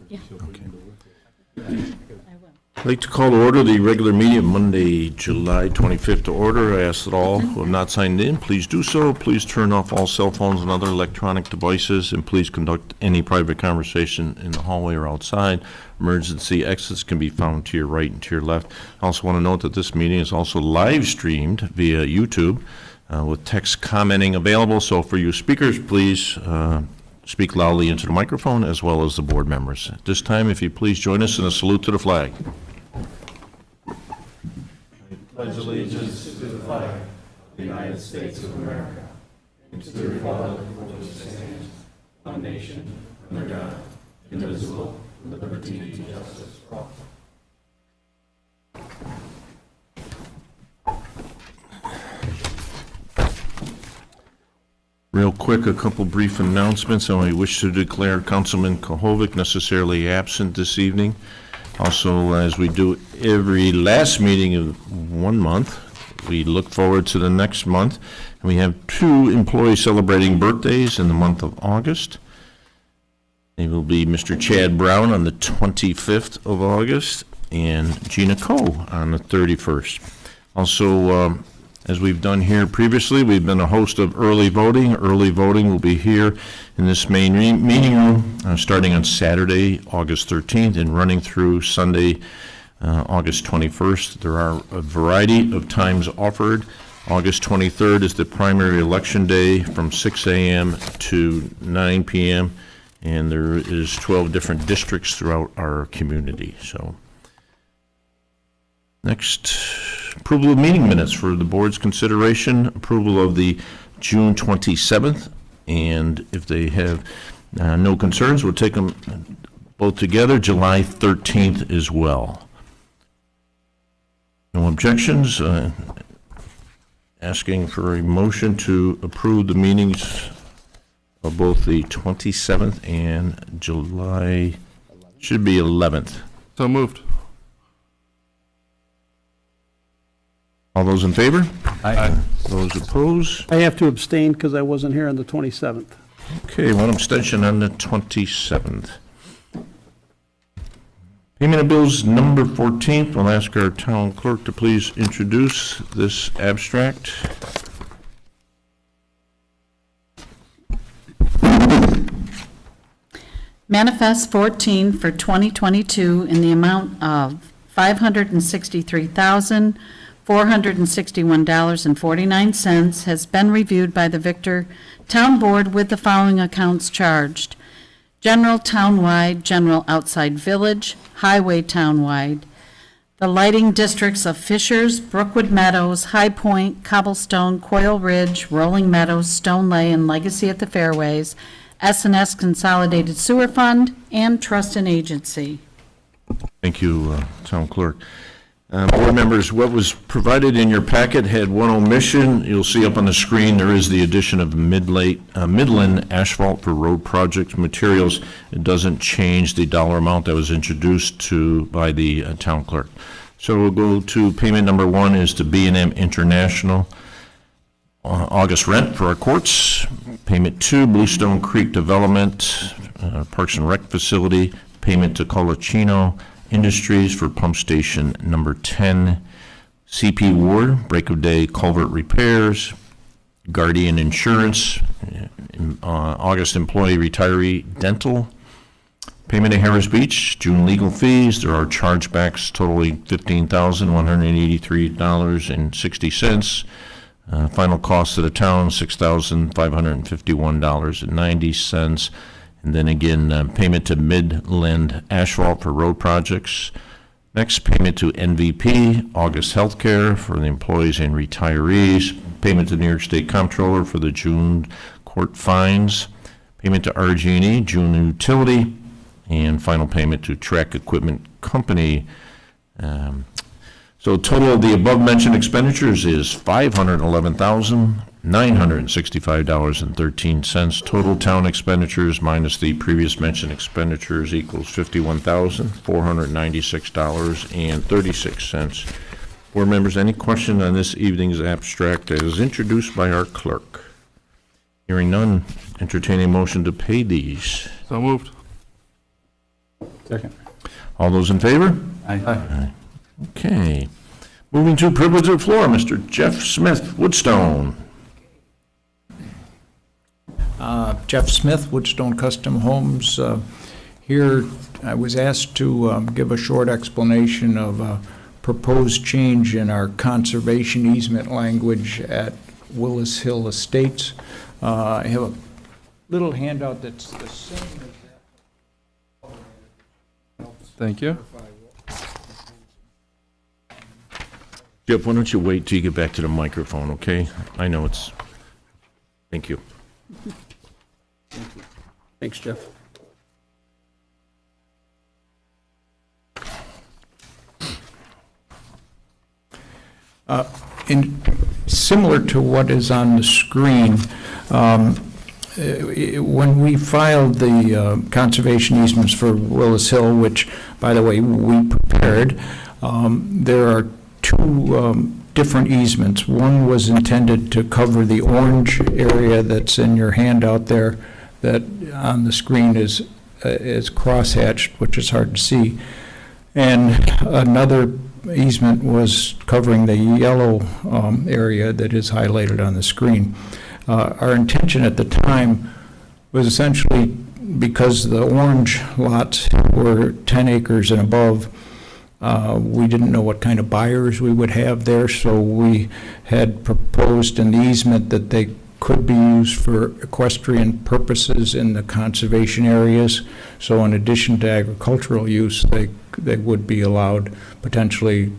Yeah. Okay. I will. I'd like to call to order the regular meeting of Monday, July 25th to order. I ask that all who have not signed in, please do so. Please turn off all cell phones and other electronic devices, and please conduct any private conversation in the hallway or outside. Emergency exits can be found to your right and to your left. I also want to note that this meeting is also live streamed via YouTube with text commenting available. So for you speakers, please speak loudly into the microphone, as well as the board members. At this time, if you please join us in a salute to the flag. Pledge allegiance to the flag of the United States of America and to the republic for which it stands, one nation, under God, indivisible, with liberty and justice for all. Real quick, a couple brief announcements. I wish to declare Councilman Kohovic necessarily absent this evening. Also, as we do every last meeting of 1 month, we look forward to the next month. And we have 2 employees celebrating birthdays in the month of August. They will be Mr. Chad Brown on the 25th of August and Gina Coe on the 31st. Also, as we've done here previously, we've been a host of early voting. Early voting will be here in this main meeting room starting on Saturday, August 13th, and running through Sunday, August 21st. There are a variety of times offered. August 23rd is the primary election day from 6 a.m. to 9 p.m., and there is 12 different districts throughout our community. So, next, approval of meeting minutes for the board's consideration. Approval of the June 27th, and if they have no concerns, we'll take them both together. July 13th as well. No objections. Asking for a motion to approve the meetings of both the 27th and July, should be 11th. So moved. All those in favor? Aye. Those opposed? I have to abstain because I wasn't here on the 27th. Okay, one abstention on the 27th. Payment of bills number 14th. We'll ask our town clerk to please introduce this abstract. Manifest 14 for 2022 in the amount of $563,461.49 has been reviewed by the Victor Town Board with the following accounts charged: General Townwide, General Outside Village, Highway Townwide, the lighting districts of Fishers, Brookwood Meadows, High Point, Cobblestone, Coil Ridge, Rolling Meadows, Stone Lay, and Legacy at the Fairways, S&S Consolidated Sewer Fund, and Trust and Agency. Thank you, town clerk. Board members, what was provided in your packet had one omission. You'll see up on the screen there is the addition of Midland asphalt for road project materials. It doesn't change the dollar amount that was introduced to by the town clerk. So we'll go to payment number 1 is to B&M International. August rent for our courts. Payment 2, Bluestone Creek Development, Parks and Rec Facility. Payment to Colachino Industries for pump station number 10. CP Ward, break of day culvert repairs. Guardian Insurance, August employee retiree dental. Payment to Harris Beach, June legal fees. There are chargebacks totaling $15,183.60. Final cost to the town, $6,551.90. And then again, payment to Midland Asphalt for road projects. Next, payment to NVP, August Healthcare for the employees and retirees. Payment to New York State Comptroller for the June court fines. Payment to RG&E, June utility. And final payment to Track Equipment Company. So total of the above-mentioned expenditures is $511,965.13. Total town expenditures minus the previous mentioned expenditures equals $51,496.36. Board members, any question on this evening's abstract as introduced by our clerk? Hearing none, entertaining motion to pay these. So moved. Second. All those in favor? Aye. Okay. Moving to privilege of the floor, Mr. Jeff Smith, Woodstone. Jeff Smith, Woodstone Custom Homes. Here, I was asked to give a short explanation of a proposed change in our conservation easement language at Willis Hill Estates. I have a little handout that's the same as that. Thank you. Jeff, why don't you wait till you get back to the microphone, okay? I know it's, thank you. Thanks, Jeff. Similar to what is on the screen, when we filed the conservation easements for Willis Hill, which, by the way, we prepared, there are two different easements. One was intended to cover the orange area that's in your handout there, that on the screen is crosshatched, which is hard to see. And another easement was covering the yellow area that is highlighted on the screen. Our intention at the time was essentially, because the orange lots were 10 acres and above, we didn't know what kind of buyers we would have there, so we had proposed in the easement that they could be used for equestrian purposes in the conservation areas. So in addition to agricultural use, they would be allowed potentially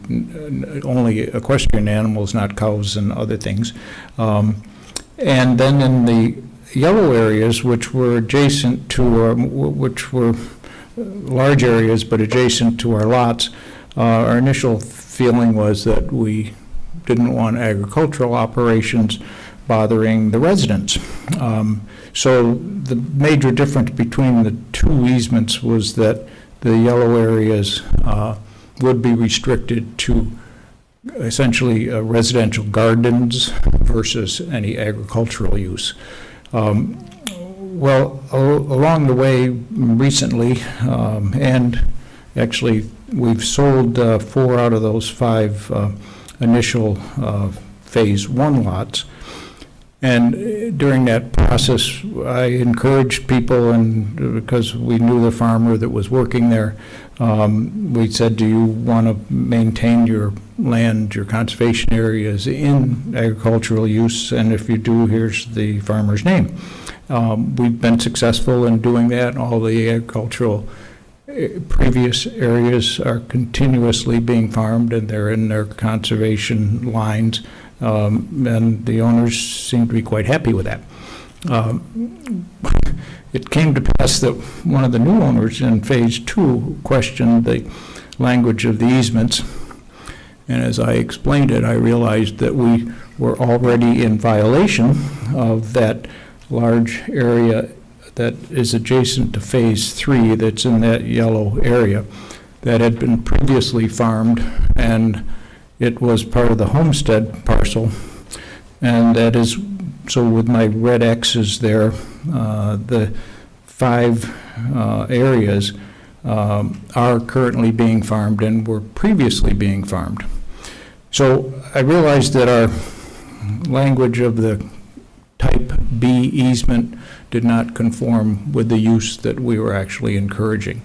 only equestrian animals, not cows and other things. And then in the yellow areas, which were adjacent to, which were large areas but adjacent to our lots, our initial feeling was that we didn't want agricultural operations bothering the residents. So the major difference between the two easements was that the yellow areas would be restricted to essentially residential gardens versus any agricultural use. Well, along the way recently, and actually we've sold 4 out of those 5 initial phase 1 lots. And during that process, I encouraged people, and because we knew the farmer that was working there, we said, do you want to maintain your land, your conservation areas in agricultural use? And if you do, here's the farmer's name. We've been successful in doing that. All the agricultural previous areas are continuously being farmed, and they're in their conservation lines. And the owners seem to be quite happy with that. It came to pass that one of the new owners in phase 2 questioned the language of the easements, and as I explained it, I realized that we were already in violation of that large area that is adjacent to phase 3 that's in that yellow area that had been previously farmed, and it was part of the homestead parcel. And that is, so with my red X's there, the 5 areas are currently being farmed and were previously being farmed. So I realized that our language of the type B easement did not conform with the use that we were actually encouraging.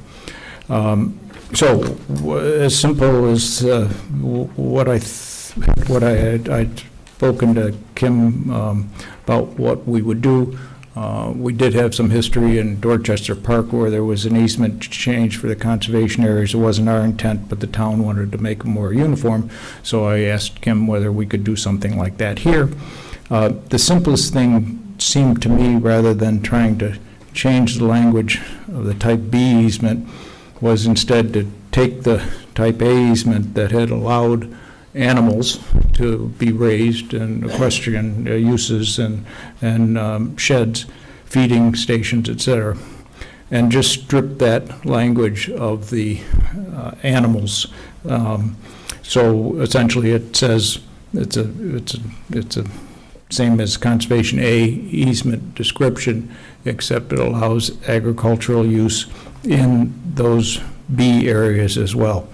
So as simple as what I'd spoken to Kim about what we would do. We did have some history in Dorchester Park where there was an easement change for the conservation areas. It wasn't our intent, but the town wanted to make them more uniform. So I asked Kim whether we could do something like that here. The simplest thing seemed to me, rather than trying to change the language of the type B easement, was instead to take the type A easement that had allowed animals to be raised and equestrian uses and sheds, feeding stations, etc., and just strip that language of the animals. So essentially, it says it's a same as conservation A easement description, except it allows agricultural use in those B areas as well.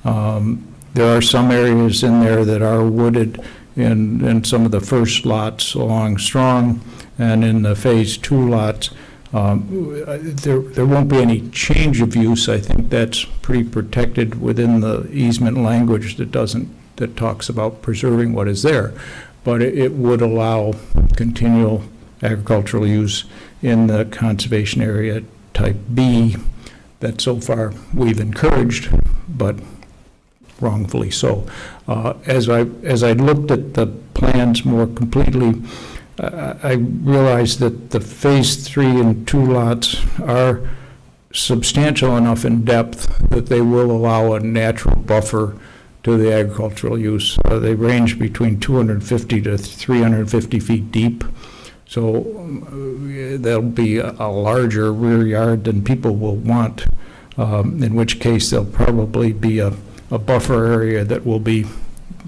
There are some areas in there that are wooded in some of the first lots along Strong, and in the Phase 2 lots. There won't be any change of use. I think that's pretty protected within the easement language that talks about preserving what is there. But it would allow continual agricultural use in the conservation area type B that so far we've encouraged, but wrongfully so. As I looked at the plans more completely, I realized that the Phase 3 and 2 lots are substantial enough in depth that they will allow a natural buffer to the agricultural use. They range between 250 to 350 feet deep, so there'll be a larger rear yard than people will want, in which case there'll probably be a buffer area that will be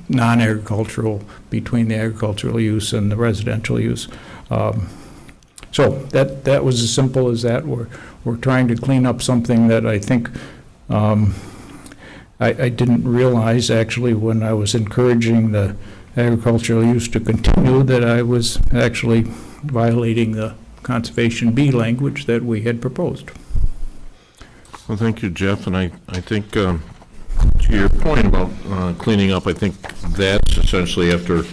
non-agricultural between the agricultural use and the residential use. So that was as simple as that. We're trying to clean up something that I think I didn't realize actually when I was encouraging the agricultural use to continue, that I was actually violating the Conservation B language that we had proposed. Well, thank you, Jeff, and I think to your point about cleaning up, I think that's essentially after,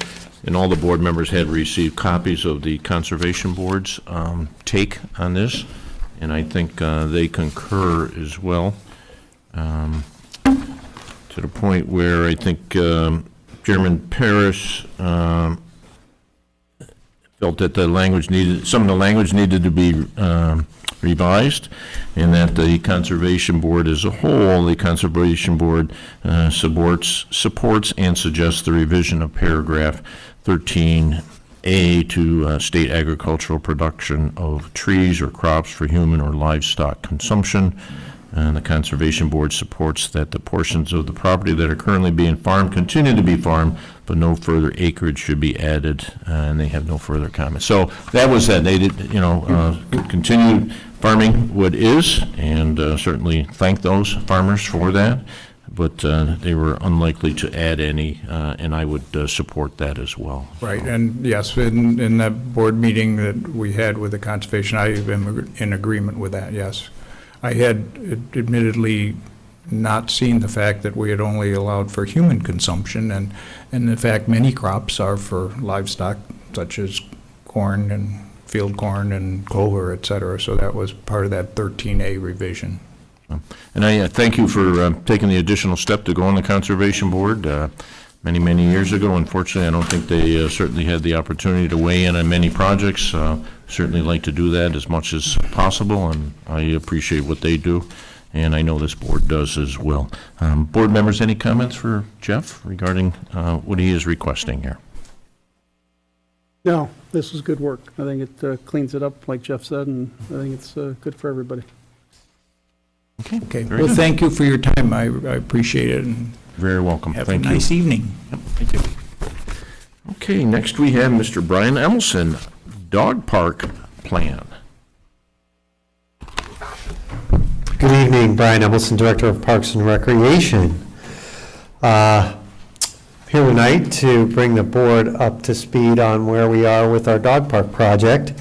and all the board members had received copies of the Conservation Board's take on this, and I think they concur as well, to the point where I think Chairman Parrish felt that some of the language needed to be revised, and that the Conservation Board as a whole, the Conservation Board supports and suggests the revision of paragraph 13A to state agricultural production of trees or crops for human or livestock consumption. And the Conservation Board supports that the portions of the property that are currently being farmed continue to be farmed, but no further acreage should be added, and they have no further comments. So that was that. They did, continued farming what is, and certainly thank those farmers for that, but they were unlikely to add any, and I would support that as well. Right, and yes, in that board meeting that we had with the Conservation, I am in agreement with that, yes. I had admittedly not seen the fact that we had only allowed for human consumption, and in fact many crops are for livestock, such as corn and field corn and clover, et cetera. So that was part of that 13A revision. And I thank you for taking the additional step to go on the Conservation Board. Many, many years ago, unfortunately, I don't think they certainly had the opportunity to weigh in on many projects. Certainly like to do that as much as possible, and I appreciate what they do, and I know this board does as well. Board members, any comments for Jeff regarding what he is requesting here? No, this is good work. I think it cleans it up, like Jeff said, and I think it's good for everybody. Okay, very well, good. thank you for your time. I appreciate it. And Very welcome. have Thank a you. nice evening. Yep, thank you. Okay, next we have Mr. Brian Emelson, Dog Park Plan. Good evening, Brian Emelson, Director of Parks and Recreation. Here tonight to bring the board up to speed on where we are with our dog park project.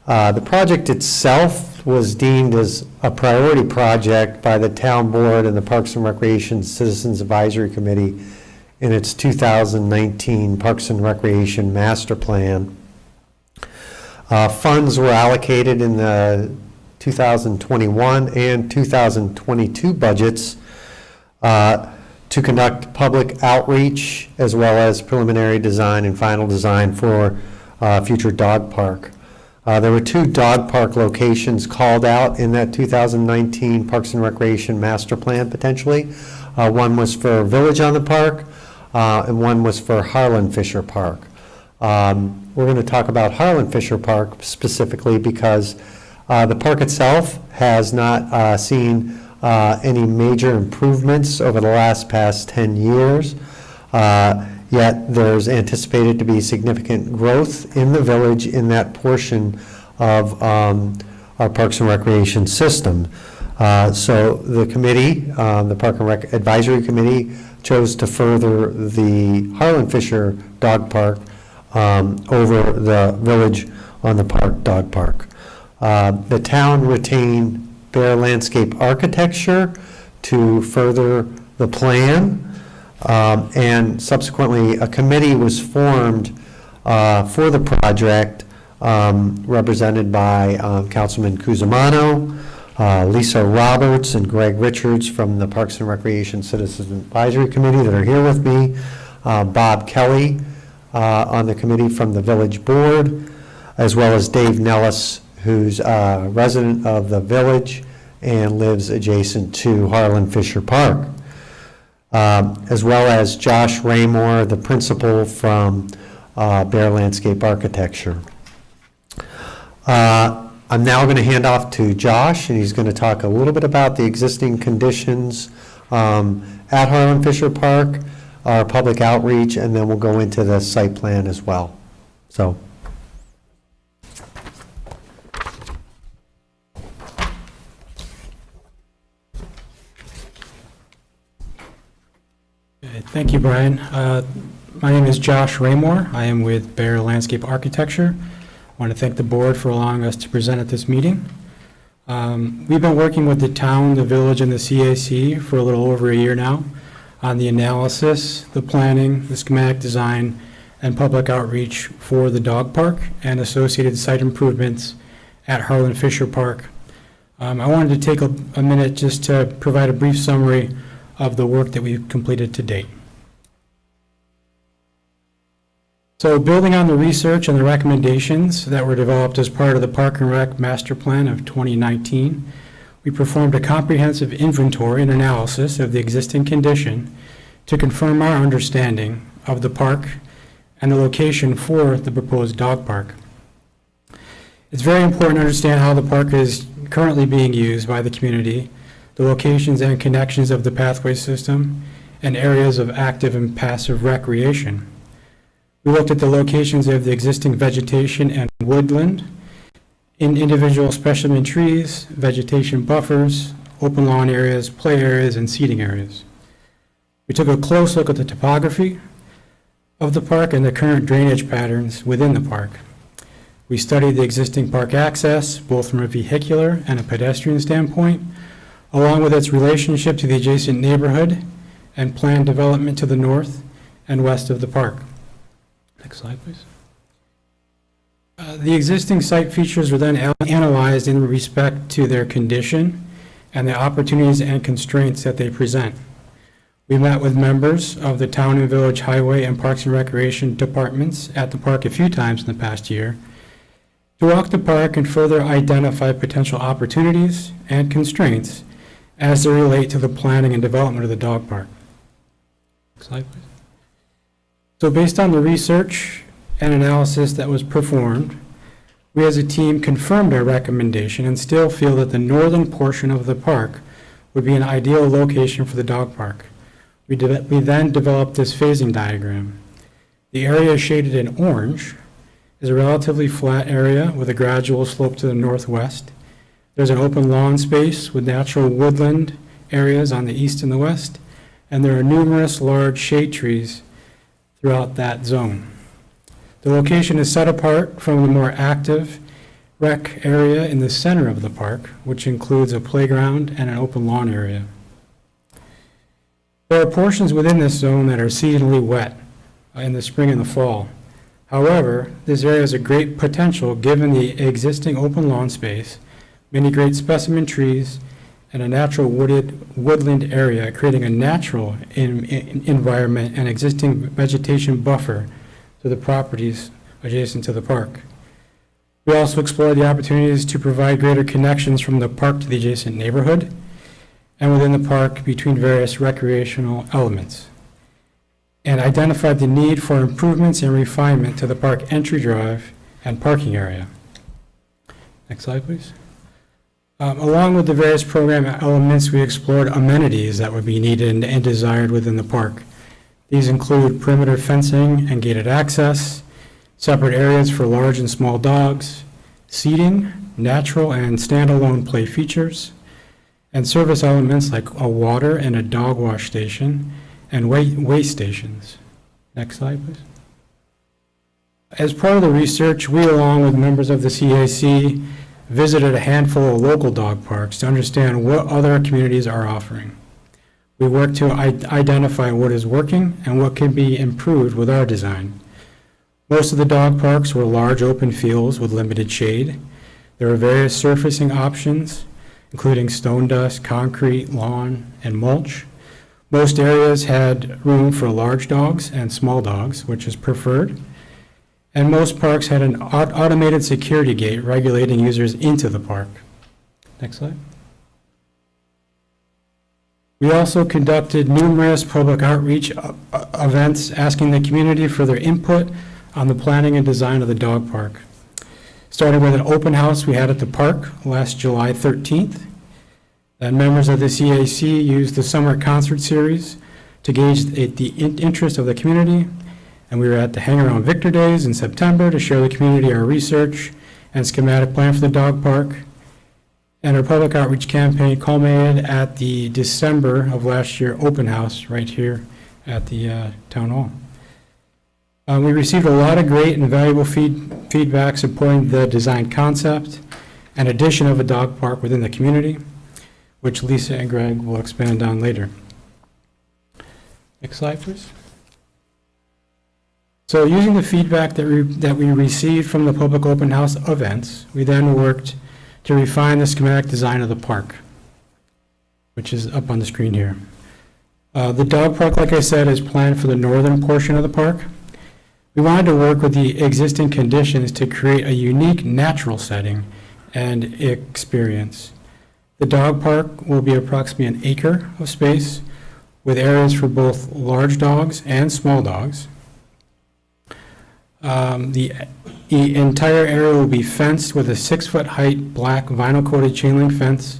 The project itself was deemed as a priority project by the town board and the Parks and Recreation Citizens Advisory Committee in its 2019 Parks and Recreation Master Plan. Funds were allocated in the 2021 and 2022 budgets to conduct public outreach as well as preliminary design and final design for future dog park. There were 2 dog park locations called out in that 2019 Parks and Recreation Master Plan potentially. One was for Village on the Park, and one was for Harlan Fisher Park. We're going to talk about Harlan Fisher Park specifically because the park itself has not seen any major improvements over the past 10 years. Yet there's anticipated to be significant growth in the village in that portion of our Parks and Recreation system. So the committee, the Park and Rec Advisory Committee, chose to further the Harlan Fisher Dog Park over the Village on the Park Dog Park. The town retained Bear Landscape Architecture to further the plan, and subsequently a committee was formed for the project, represented by Councilman Cusimano, Lisa Roberts, and Greg Richards from the Parks and Recreation Citizens Advisory Committee that are here with me, Bob Kelly on the committee from the Village Board, as well as Dave Nellis, who's a resident of the Village and lives adjacent to Harlan Fisher Park, as well as Josh Raymore, the principal from Bear Landscape Architecture. I'm now going to hand off to Josh, and he's going to talk a little bit about the existing conditions at Harlan Fisher Park, our public outreach, and then we'll go into the site plan as well. So. Thank you, Brian. My name is Josh Raymore. I am with Bear Landscape Architecture. I want to thank the board for allowing us to present at this meeting. We've been working with the town, the village, and the CAC for a little over a year now on the analysis, the planning, the schematic design, and public outreach for the dog park and associated site improvements at Harlan Fisher Park. I wanted to take a minute just to provide a brief summary of the work that we've completed to date. So building on the research and the recommendations that were developed as part of the Park and Rec Master Plan of 2019, we performed a comprehensive inventory and analysis of the existing condition to confirm our understanding of the park and the location for the proposed dog park. It's very important to understand how the park is currently being used by the community, the locations and connections of the pathway system, and areas of active and passive recreation. We looked at the locations of the existing vegetation and woodland, in individual specimen trees, vegetation buffers, open lawn areas, play areas, and seating areas. We took a close look at the topography of the park and the current drainage patterns within the park. We studied the existing park access, both from a vehicular and a pedestrian standpoint, along with its relationship to the adjacent neighborhood and planned development to the north and west of the park. Next slide, please. The existing site features were then analyzed in respect to their condition and the opportunities and constraints that they present. We met with members of the Town and Village Highway and Parks and Recreation departments at the park a few times in the past year to walk the park and further identify potential opportunities and constraints as they relate to the planning and development of the dog park. Next slide, please. So based on the research and analysis that was performed, we as a team confirmed our recommendation and still feel that the northern portion of the park would be an ideal location for the dog park. We then developed this phasing diagram. The area shaded in orange is a relatively flat area with a gradual slope to the northwest. There's an open lawn space with natural woodland areas on the east and the west, and there are numerous large shade trees throughout that zone. The location is set apart from the more active rec area in the center of the park, which includes a playground and an open lawn area. There are portions within this zone that are seasonally wet in the spring and the fall. However, this area has a great potential given the existing open lawn space, many great specimen trees, and a natural woodland area, creating a natural environment and existing vegetation buffer to the properties adjacent to the park. We also explored the opportunities to provide greater connections from the park to the adjacent neighborhood and within the park between various recreational elements, and identified the need for improvements and refinement to the park entry drive and parking area. Next slide, please. Along with the various program elements, we explored amenities that would be needed and desired within the park. These include perimeter fencing and gated access, separate areas for large and small dogs, seating, natural and standalone play features, and service elements like a water and a dog wash station and waste stations. Next slide, please. As part of the research, we, along with members of the CAC, visited a handful of local dog parks to understand what other communities are offering. We worked to identify what is working and what can be improved with our design. Most of the dog parks were large open fields with limited shade. There were various surfacing options, including stone dust, concrete, lawn, and mulch. Most areas had room for large dogs and small dogs, which is preferred. And most parks had an automated security gate regulating users into the park. Next slide. We also conducted numerous public outreach events asking the community for their input on the planning and design of the dog park. Starting with an open house we had at the park last July 13th. Then members of the CAC used the summer concert series to gauge the interest of the community. And we were at the Hang Around Victor Days in September to show the community our research and schematic plan for the dog park. And our public outreach campaign culminated at the December of last year open house right here at the town hall. We received a lot of great and valuable feedback supporting the design concept and addition of a dog park within the community, which Lisa and Greg will expand on later. Next slide, please. So using the feedback that we received from the public open house events, we then worked to refine the schematic design of the park, which is up on the screen here. The dog park, like I said, is planned for the northern portion of the park. We wanted to work with the existing conditions to create a unique natural setting and experience. The dog park will be approximately an acre of space with areas for both large dogs and small dogs. The entire area will be fenced with a 6-foot height black vinyl coated chain link fence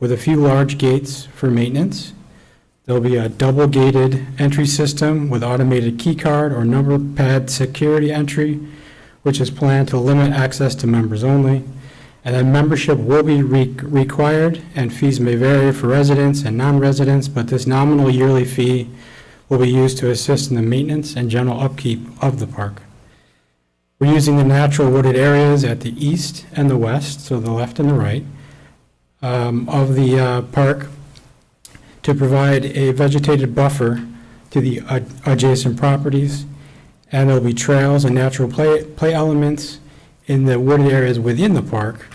with a few large gates for maintenance. There'll be a double gated entry system with automated key card or number pad security entry, which is planned to limit access to members only. And then membership will be required, and fees may vary for residents and non-residents, but this nominal yearly fee will be used to assist in the maintenance and general upkeep of the park. We're using the natural wooded areas at the east and the west, so the left and the right, of the park to provide a vegetated buffer to the adjacent properties. And there'll be trails and natural play elements in the wooded areas within the park,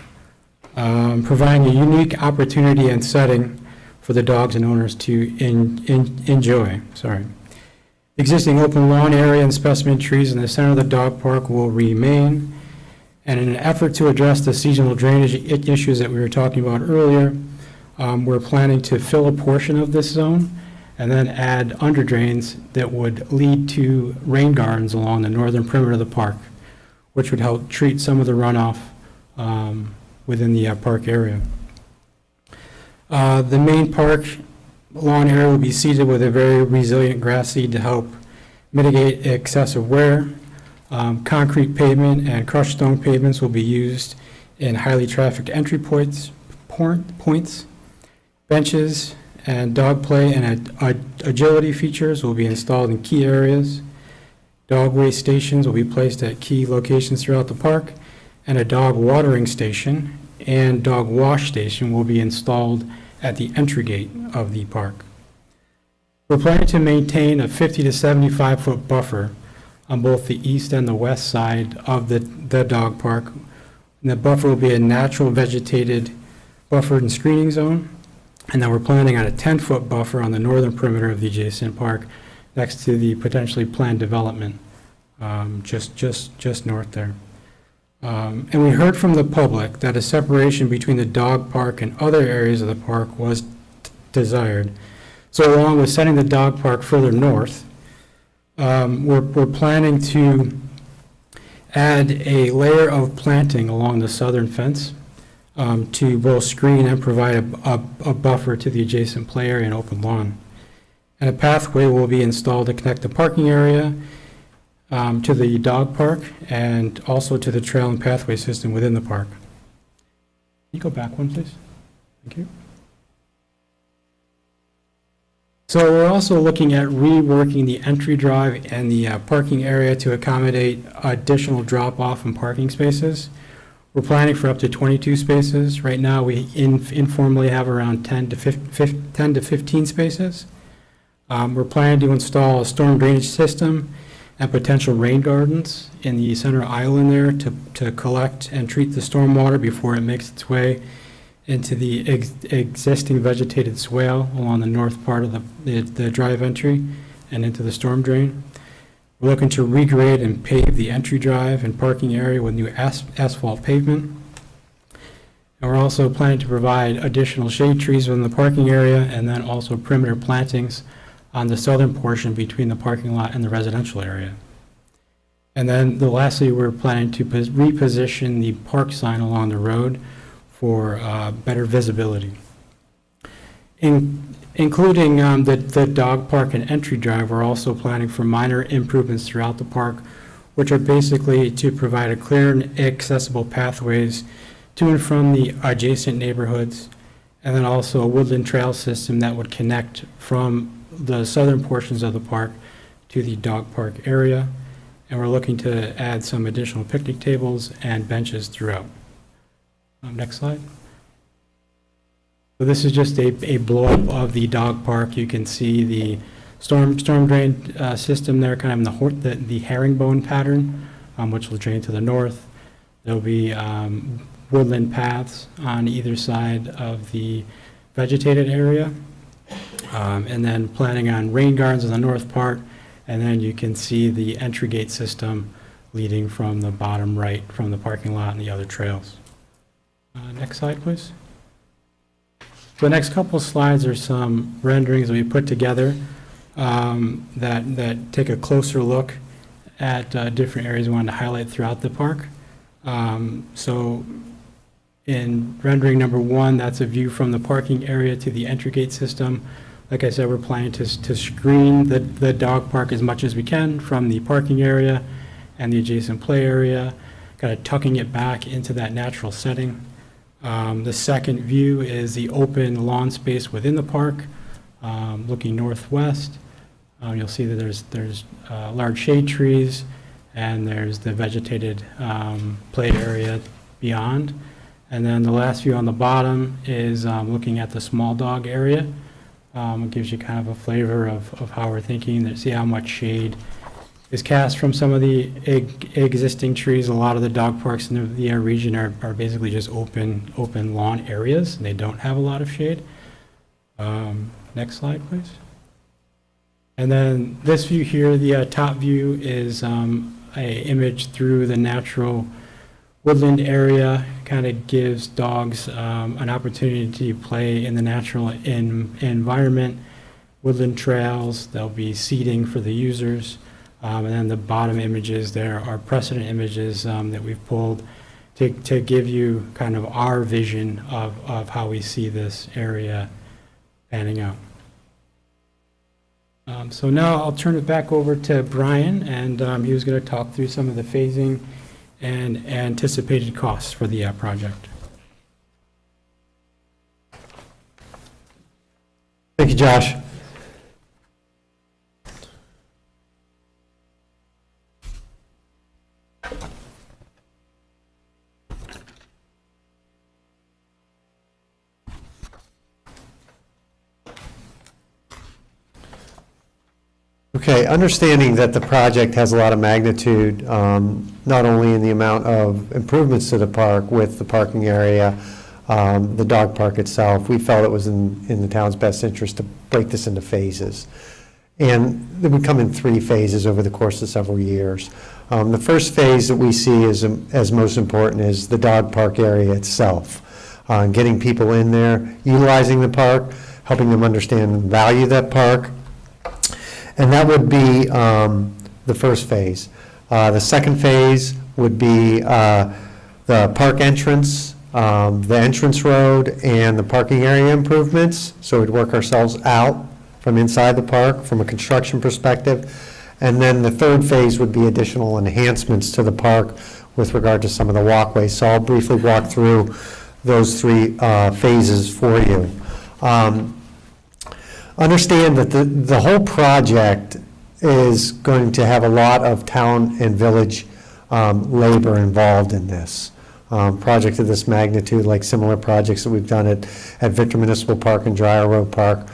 providing a unique opportunity and setting for the dogs and owners to enjoy. The existing open lawn area and specimen trees in the center of the dog park will remain. And in an effort to address the seasonal drainage issues that we were talking about earlier, we're planning to fill a portion of this zone and then add under drains that would lead to rain gardens along the northern perimeter of the park, which would help treat some of the runoff within the park area. The main park lawn area will be seeded with a very resilient grass seed to help mitigate excessive wear. Concrete pavement and crushed stone pavements will be used in highly trafficked entry points. Benches and dog play and agility features will be installed in key areas. Dog waste stations will be placed at key locations throughout the park, and a dog watering station and dog wash station will be installed at the entry gate of the park. We're planning to maintain a 50 to 75-foot buffer on both the east and the west side of the dog park. And the buffer will be a natural vegetated buffered and screening zone. And then we're planning on a 10-foot buffer on the northern perimeter of the adjacent park next to the potentially planned development, just north there. And we heard from the public that a separation between the dog park and other areas of the park was desired. So along with setting the dog park further north, we're planning to add a layer of planting along the southern fence to both screen and provide a buffer to the adjacent play area and open lawn. And a pathway will be installed to connect the parking area to the dog park and also to the trail and pathway system within the park. Can you go back one, please? Thank you. So we're also looking at reworking the entry drive and the parking area to accommodate additional drop-off and parking spaces. We're planning for up to 22 spaces. Right now, we informally have around 10 to 15 spaces. We're planning to install a storm drainage system and potential rain gardens in the center island there to collect and treat the stormwater before it makes its way into the existing vegetated swale along the north part of the drive entry and into the storm drain. We're looking to regrade and pave the entry drive and parking area with new asphalt pavement. And we're also planning to provide additional shade trees within the parking area and then also perimeter plantings on the southern portion between the parking lot and the residential area. And then lastly, we're planning to reposition the park sign along the road for better visibility. Including the dog park and entry drive, we're also planning for minor improvements throughout the park, which are basically to provide a clear and accessible pathways to and from the adjacent neighborhoods, and then also a woodland trail system that would connect from the southern portions of the park to the dog park area. And we're looking to add some additional picnic tables and benches throughout. Next slide. So this is just a blow-up of the dog park. You can see the storm drain system there, kind of in the herringbone pattern, which will drain to the north. There'll be woodland paths on either side of the vegetated area. And then planning on rain gardens in the north part. And then you can see the entry gate system leading from the bottom right from the parking lot and the other trails. Next slide, please. The next couple slides are some renderings that we put together that take a closer look at different areas we wanted to highlight throughout the park. So in rendering number 1, that's a view from the parking area to the entry gate system. Like I said, we're planning to screen the dog park as much as we can from the parking area and the adjacent play area, kind of tucking it back into that natural setting. The second view is the open lawn space within the park, looking northwest. You'll see that there's large shade trees, and there's the vegetated play area beyond. And then the last view on the bottom is looking at the small dog area. It gives you kind of a flavor of how we're thinking, see how much shade is cast from some of the existing trees. A lot of the dog parks in the region are basically just open lawn areas, and they don't have a lot of shade. Next slide, please. And then this view here, the top view is an image through the natural woodland area. Kind of gives dogs an opportunity to play in the natural environment. Woodland trails, there'll be seating for the users. And then the bottom images there are precedent images that we've pulled to give you kind of our vision of how we see this area panning out. So now I'll turn it back over to Brian, and he was going to talk through some of the phasing and anticipated costs for the project. Thank you, Josh. Okay, understanding that the project has a lot of magnitude, not only in the amount of improvements to the park with the parking area, the dog park itself, we felt it was in the town's best interest to break this into phases. And they would come in 3 phases over the course of several years. The first phase that we see as most important is the dog park area itself. Getting people in there, utilizing the park, helping them understand and value that park. And that would be the first phase. The second phase would be the park entrance, the entrance road, and the parking area improvements. So we'd work ourselves out from inside the park from a construction perspective. And then the third phase would be additional enhancements to the park with regard to some of the walkways. So I'll briefly walk through those 3 phases for you. understand that the whole project is going to have a lot of town and village labor involved in this. Project of this magnitude, like similar projects that we've done at Victor Municipal Park and Dryer Road Park,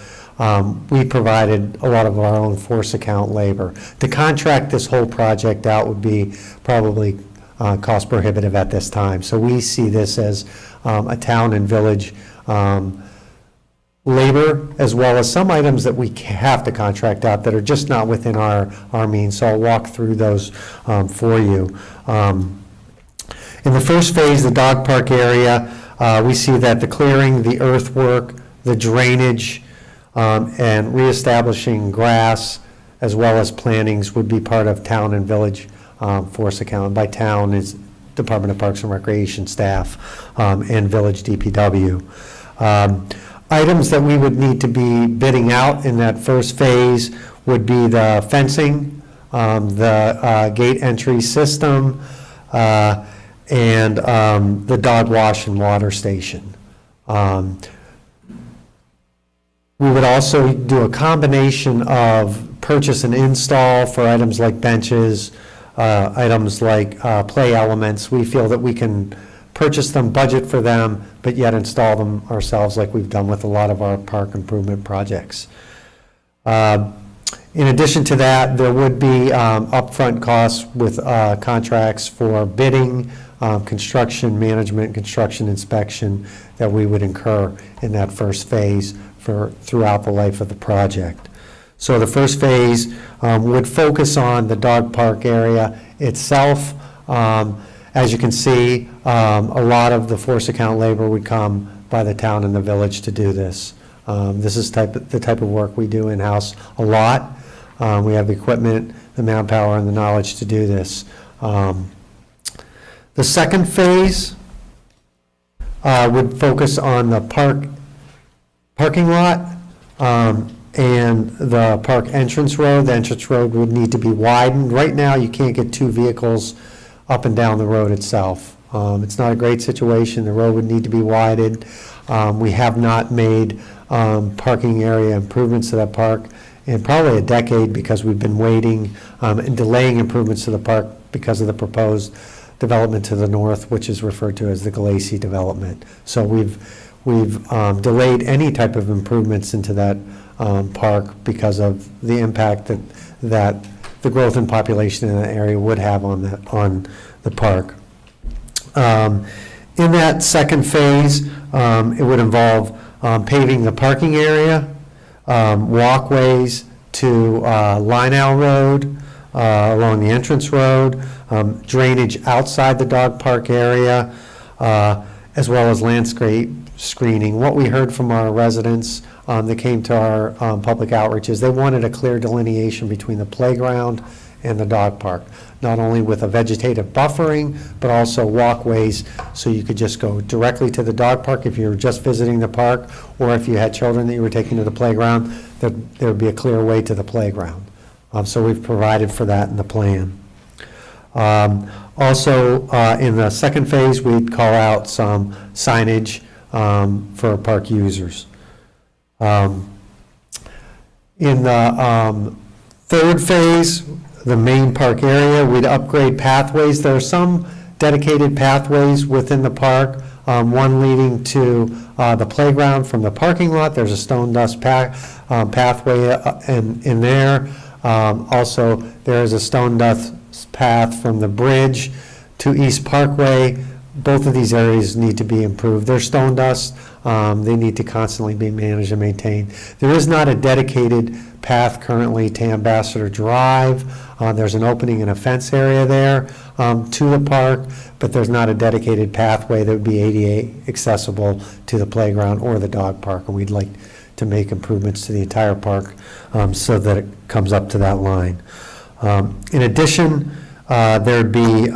we provided a lot of our own force account labor. To contract this whole project out would be probably cost prohibitive at this time. So we see this as a town and village labor, as well as some items that we have to contract out that are just not within our means. So I'll walk through those for you. In the first phase, the dog park area, we see that the clearing, the earthwork, the drainage, and reestablishing grass, as well as plantings, would be part of town and village force account. And by town is Department of Parks and Recreation staff and village DPW. Items that we would need to be bidding out in that first phase would be the fencing, the gate entry system, and the dog wash and water station. We would also do a combination of purchase and install for items like benches, items like play elements. We feel that we can purchase them, budget for them, but yet install them ourselves like we've done with a lot of our park improvement projects. In addition to that, there would be upfront costs with contracts for bidding, construction management, construction inspection that we would incur in that first phase throughout the life of the project. So the first phase would focus on the dog park area itself. As you can see, a lot of the force account labor would come by the town and the village to do this. This is the type of work we do in-house a lot. We have the equipment, the manpower, and the knowledge to do this. The second phase would focus on the parking lot and the park entrance road. The entrance road would need to be widened. Right now, you can't get two vehicles up and down the road itself. It's not a great situation. The road would need to be widened. We have not made parking area improvements to that park in probably a decade because we've been waiting and delaying improvements to the park because of the proposed development to the north, which is referred to as the Galassi development. So we've delayed any type of improvements into that park because of the impact that the growth in population in that area would have on the park. In that second phase, it would involve paving the parking area, walkways to Lineout Road, along the entrance road, drainage outside the dog park area, as well as landscape screening. What we heard from our residents that came to our public outreach is they wanted a clear delineation between the playground and the dog park, not only with a vegetative buffering, but also walkways, so you could just go directly to the dog park if you were just visiting the park, or if you had children that you were taking to the playground, there would be a clear way to the playground. So we've provided for that in the plan. Also, in the second phase, we'd call out some signage for park users. In the third phase, the main park area, we'd upgrade pathways. There are some dedicated pathways within the park, one leading to the playground from the parking lot. There's a stone dust pathway in there. Also, there is a stone dust path from the bridge to East Parkway. Both of these areas need to be improved. They're stone dust. They need to constantly be managed and maintained. There is not a dedicated path currently to Ambassador Drive. There's an opening and a fence area there to the park, but there's not a dedicated pathway that would be ADA accessible to the playground or the dog park, and we'd like to make improvements to the entire park so that it comes up to that line. In addition, there'd be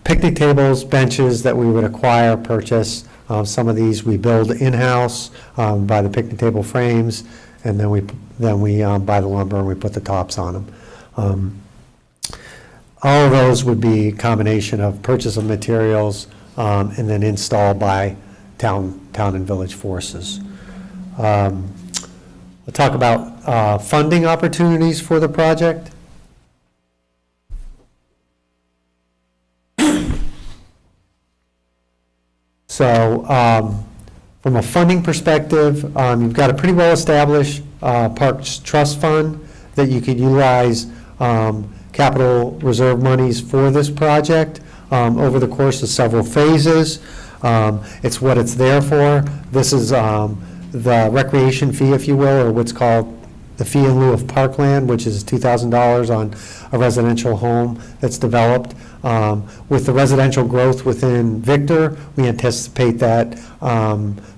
picnic tables, benches that we would acquire, purchase. Some of these we build in-house by the picnic table frames, and then we buy the lumber and we put the tops on them. All of those would be a combination of purchase of materials and then install by town and village forces. In the third phase, we'd call out some signage for park users. In the second phase, we'd upgrade pathways. There are some dedicated pathways within the park, one leading to the playground from the parking lot. There's a stone dust pathway from the bridge to East Parkway. Also, there is a stone dust path from the bridge to East Parkway. Both of these areas need to be improved. There's not a dedicated pathway that would be ADA accessible to the playground or the dog park, and we'd like to make improvements to the entire park so that it comes up to that line. In addition, there would be I'll talk about funding opportunities for the project. So from a funding perspective, you've got a pretty well-established Parks Trust Fund that you could utilize capital reserve monies for this project over the course of several phases. It's what it's there for. This is the recreation fee, if you will, or what's called the fee in lieu of parkland, which is $2,000 on a residential home that's developed. With the residential growth within Victor, we anticipate that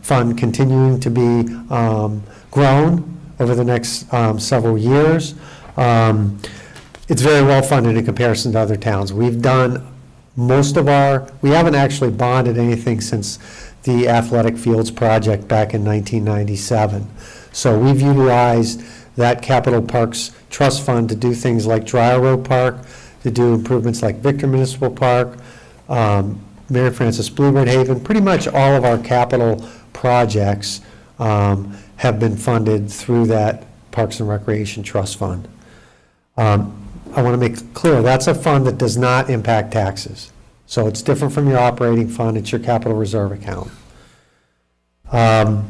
fund continuing to be grown over the next several years. It's very well funded in comparison to other towns. We've done we haven't actually bonded anything since the athletic fields project back in 1997. So we've utilized that Capital Parks Trust Fund to do things like Dry Road Park, to do improvements like Victor Municipal Park, Mary Frances Bluebird Haven. Pretty much all of our capital projects have been funded through that Parks and Recreation Trust Fund. I want to make clear, that's a fund that does not impact taxes. So it's different from your operating fund, it's your capital reserve account. In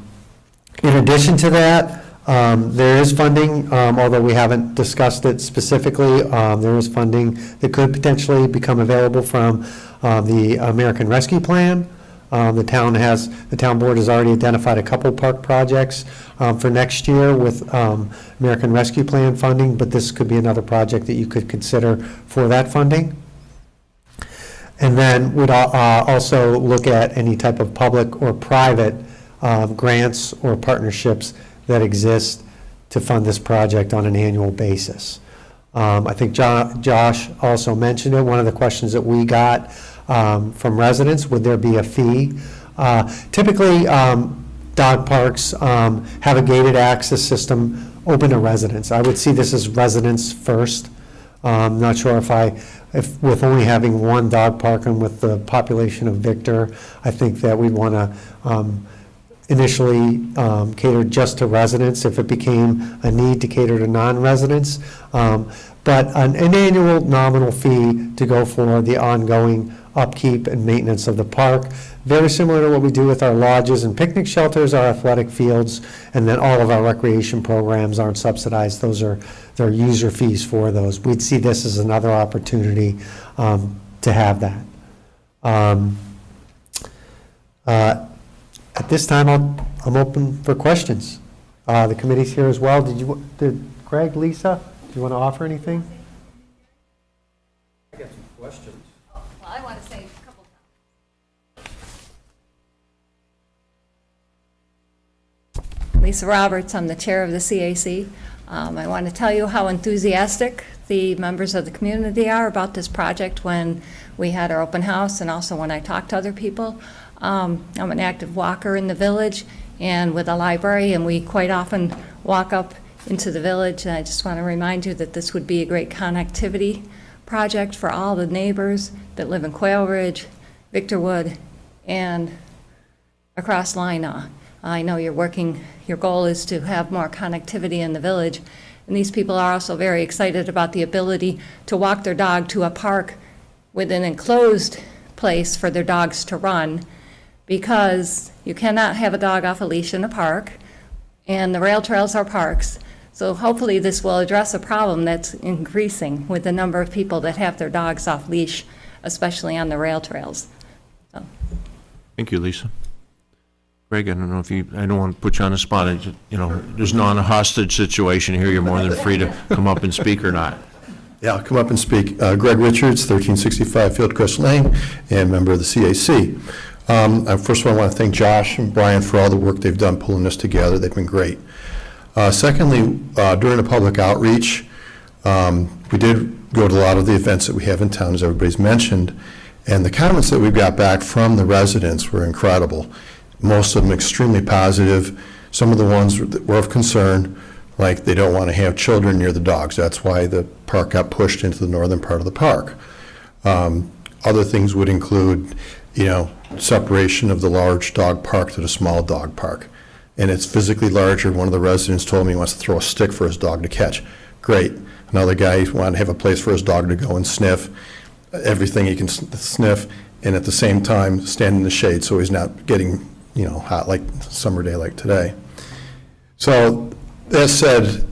addition to that, there is funding, although we haven't discussed it specifically, there is funding that could potentially become available from the American Rescue Plan. The town board has already identified a couple park projects for next year with American Rescue Plan funding, but this could be another project that you could consider for that funding. And then we'd also look at any type of public or private grants or partnerships that exist to fund this project on an annual basis. I think Josh also mentioned it. One of the questions that we got from residents, would there be a fee? Typically, dog parks have a gated access system open to residents. I would see this as residents first. I'm not sure if with only having one dog park and with the population of Victor, I think that we'd want to initially cater just to residents if it became a need to cater to non-residents. But an annual nominal fee to go for the ongoing upkeep and maintenance of the park, very similar to what we do with our lodges and picnic shelters, our athletic fields, and then all of our recreation programs aren't subsidized. Those are their user fees for those. We'd see this as another opportunity to have that. At this time, I'm open for questions. The committee's here as well. Did Greg, Lisa, do you want to offer anything? I got some questions. Well, I want to say a couple times. Lisa Roberts, I'm the chair of the CAC. I want to tell you how enthusiastic the members of the community are about this project when we had our open house and also when I talked to other people. I'm an active walker in the village and with a library, and we quite often walk up into the village. And I just want to remind you that this would be a great connectivity project for all the neighbors that live in Quail Ridge, Victorwood, and across Lina. I know your goal is to have more connectivity in the village, and these people are also very excited about the ability to walk their dog to a park with an enclosed place for their dogs to run, because you cannot have a dog off a leash in a park, and the rail trails are parks. So hopefully this will address a problem that's increasing with the number of people that have their dogs off leash, especially on the rail trails. So. Thank you, Lisa. Greg, I don't know if I don't want to put you on the spot. There's not a hostage situation here. You're more than free to come up and speak or not. Yeah, I'll come up and speak. Greg Richards, 1365 Fieldcrest Lane, and member of the CAC. First of all, I want to thank Josh and Brian for all the work they've done pulling this together. They've been great. Secondly, during the public outreach, we did go to a lot of the events that we have in town, as everybody's mentioned, and the comments that we got back from the residents were incredible. Most of them extremely positive. Some of the ones that were of concern, like they don't want to have children near the dogs. That's why the park got pushed into the northern part of the park. Other things would include, separation of the large dog park to the small dog park. and it's physically larger. One of the residents told me he wants to throw a stick for his dog to catch. Great. Another guy wanted to have a place for his dog to go and sniff everything he can sniff, and at the same time stand in the shade so he's not getting, hot like summer day like today. So that said,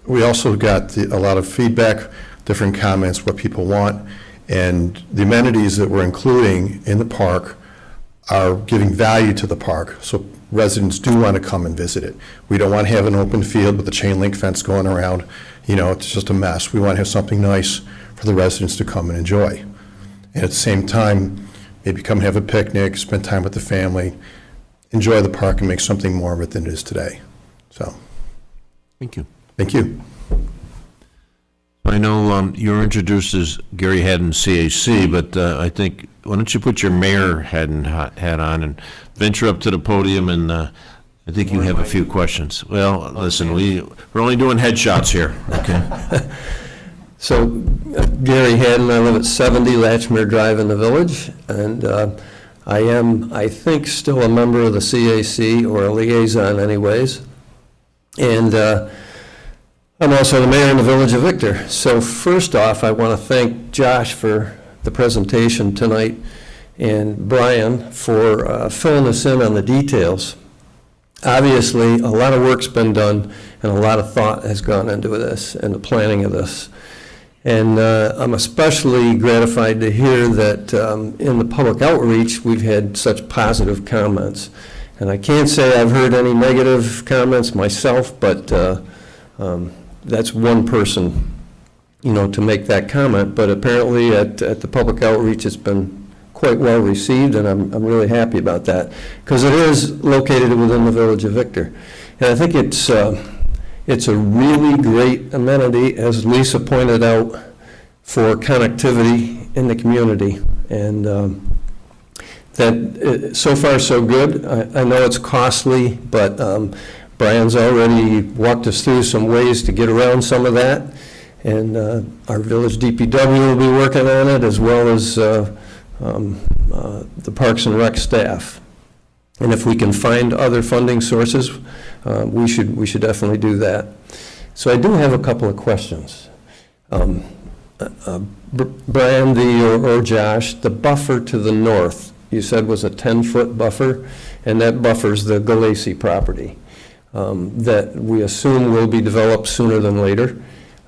we also got a lot of feedback, different comments, what people want, and the amenities that we're including in the park are giving value to the park, so residents do want to come and visit it. We don't want to have an open field with a chain link fence going around. It's just a mess. We want to have something nice for the residents to come and enjoy. And at the same time, maybe come have a picnic, spend time with the family, enjoy the park and make something more of it than it is today. So, Thank you. thank you. I know you were introduced as Gary Haddon, CAC, but I think, why don't you put your mayor hat on and venture up to the podium, and I think you have a few questions. Well, listen, we're only doing headshots here, okay? So, Gary Haddon, I live at 70 Latchmere Drive in the Village, and I am, I think, still a member of the CAC, or a liaison anyways. And I'm also the mayor in the Village of Victor. So first off, I want to thank Josh for the presentation tonight, and Brian for filling us in on the details. Obviously, a lot of work's been done, and a lot of thought has gone into this and the planning of this. And I'm especially gratified to hear that in the public outreach, we've had such positive comments. And I can't say I've heard any negative comments myself, but that's one person, to make that comment. But apparently at the public outreach, it's been quite well received, and I'm really happy about that, because it is located within the Village of Victor. And I think it's a really great amenity, as Lisa pointed out, for connectivity in the community. And so far so good. I know it's costly, but Brian's already walked us through some ways to get around some of that. And our village DPW will be working on it, as well as the Parks and Rec staff. And if we can find other funding sources, we should definitely do that. So I do have a couple of questions. Brian, or Josh, the buffer to the north, you said was a 10-foot buffer, and that buffers the Galassi property that we assume will be developed sooner than later.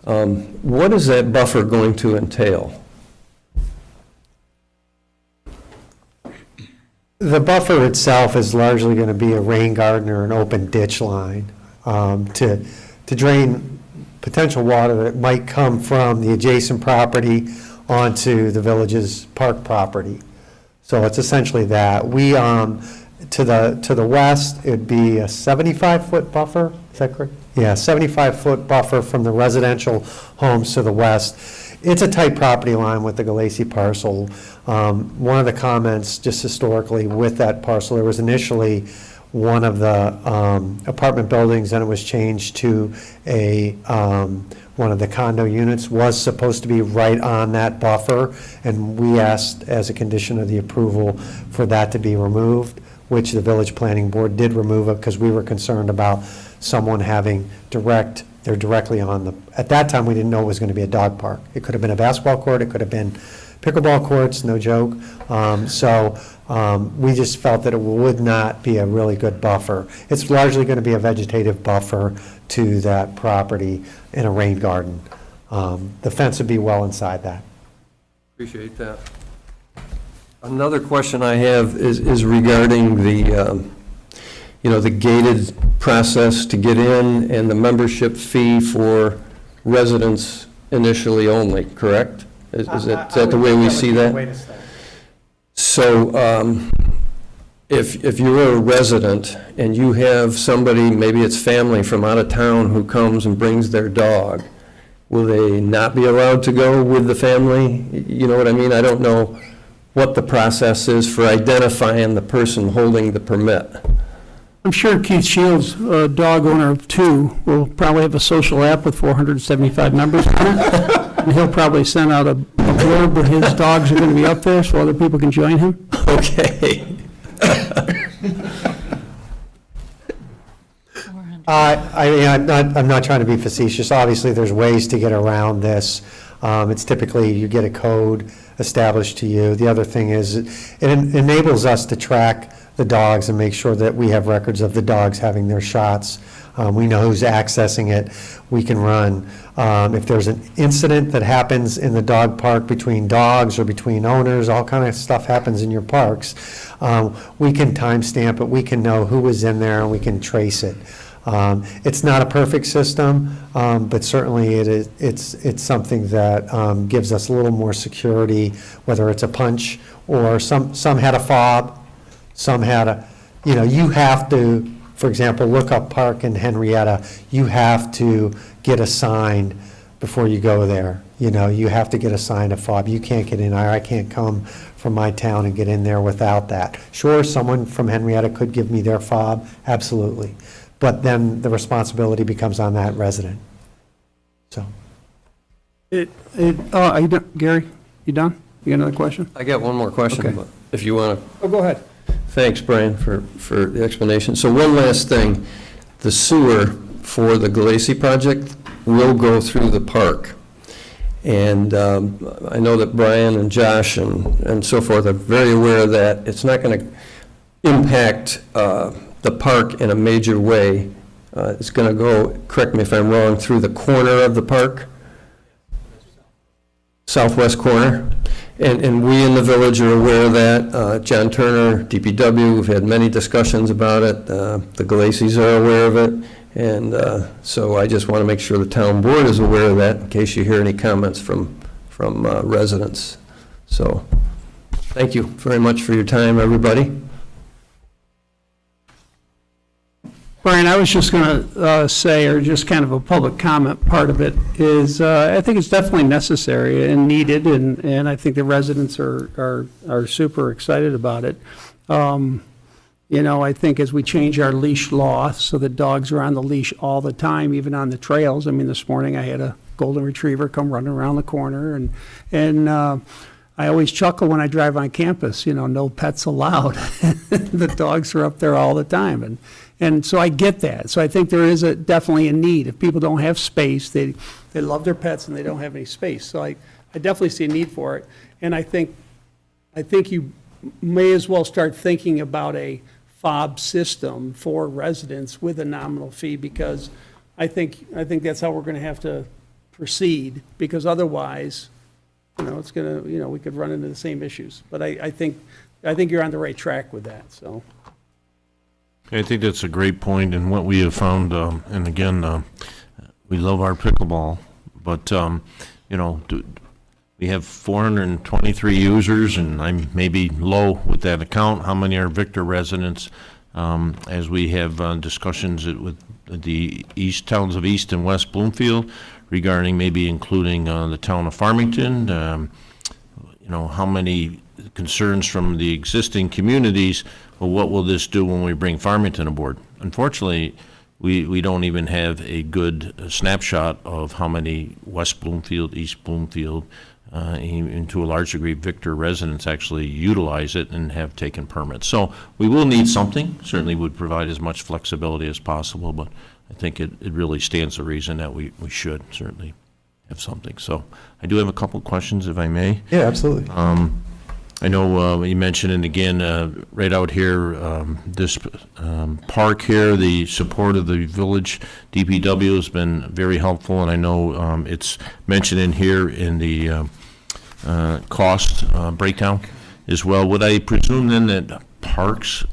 What is that buffer going to entail? The buffer itself is largely going to be a rain garden or an open ditch line to drain potential water that might come from the adjacent property onto the village's park property. So it's essentially that. We, to the west, it'd be a 75-foot buffer, is that correct? Yeah, 75-foot buffer from the residential homes to the west. It's a tight property line with the Galassi parcel. One of the comments, just historically, with that parcel, there was initially one of the apartment buildings, and it was changed to one of the condo units, was supposed to be right on that buffer, and we asked, as a condition of the approval, for that to be removed, which the village planning board did remove it, because we were concerned about someone having they're directly on the, at that time, we didn't know it was going to be a dog park. It could have been a basketball court, it could have been pickleball courts, no joke. We just felt that it would not be a really good buffer. It's largely going to be a vegetative buffer to that property in a rain garden. The fence would be well inside that. Appreciate that. Another question I have is regarding the gated process to get in and the membership fee for residents initially only, correct? Is that the way we see that? So if you're a resident and you have somebody, maybe it's family from out of town, who comes and brings their dog, will they not be allowed to go with the family? You know what I mean? I don't know what the process is for identifying the person holding the permit. I'm sure Keith Shields, a dog owner of 2, will probably have a social app with 475 members on it. And he'll probably send out a blurb where his dogs are going to be up there so other people can join him. Okay. I'm not trying to be facetious. Obviously, there's ways to get around this. It's typically you get a code established to you. The other thing is it enables us to track the dogs and make sure that we have records of the dogs having their shots. We know who's accessing it. We can run. If there's an incident that happens in the dog park between dogs or between owners, all kind of stuff happens in your parks, we can timestamp it. We can know who was in there and we can trace it. It's not a perfect system, but certainly it's something that gives us a little more security, whether it's a punch or some had a fob, some had a, you have to, for example, look up Park in Henrietta, you have to get assigned before you go there. You have to get assigned a fob. You can't get in there. I can't come from my town and get in there without that. Sure, someone from Henrietta could give me their fob, absolutely. But then the responsibility becomes on that resident. So. Are you done, Gary? You done? You got another question? I got one more question, Okay. but if you want to. Oh, go ahead. Thanks, Brian, for the explanation. So one last thing, the sewer for the Galacy project will go through the park. And I know that Brian and Josh and so forth are very aware of that. It's not going to impact the park in a major way. It's going to go, correct me if I'm wrong, through the corner of the park, southwest corner. And we in the village are aware of that. John Turner, DPW, we've had many discussions about it. The Galacys are aware of it. And so I just want to make sure the town board is aware of that in case you hear any comments from residents. So thank you very much for your time, everybody. Brian, I was just going to say, or just kind of a public comment part of it, is I think it's definitely necessary and needed, and I think the residents are super excited about it. I think as we change our leash law so that dogs are on the leash all the time, even on the trails. I mean, this morning I had a golden retriever come running around the corner, and I always chuckle when I drive on campus, no pets allowed. The dogs are up there all the time, and so I get that. So I think there is definitely a need. If people don't have space, they love their pets and they don't have any space. So I definitely see a need for it. And I think you may as well start thinking about a fob system for residents with a nominal fee, because I think that's how we're going to have to proceed, because otherwise, it's going to, we could run into the same issues. But I think you're on the right track with that, so. I think that's a great point, and what we have found, and again, we love our pickleball, but, we have 423 users, and I'm maybe low with that account. How many are Victor residents? As we have discussions with the towns of East and West Bloomfield regarding maybe including the town of Farmington, how many concerns from the existing communities. Well, what will this do when we bring Farmington aboard? Unfortunately, we don't even have a good snapshot of how many West Bloomfield, East Bloomfield, and to a large degree, Victor residents actually utilize it and have taken permits. So we will need something. Certainly would provide as much flexibility as possible, but I think it really stands to reason that we should certainly have something. So I do have a couple of questions, if I may. Yeah, absolutely. I know you mentioned, and again, right out here, this park here, the support of the village DPW has been very helpful, and I know it's mentioned in here in the cost breakdown as well. Would I presume then that Parks,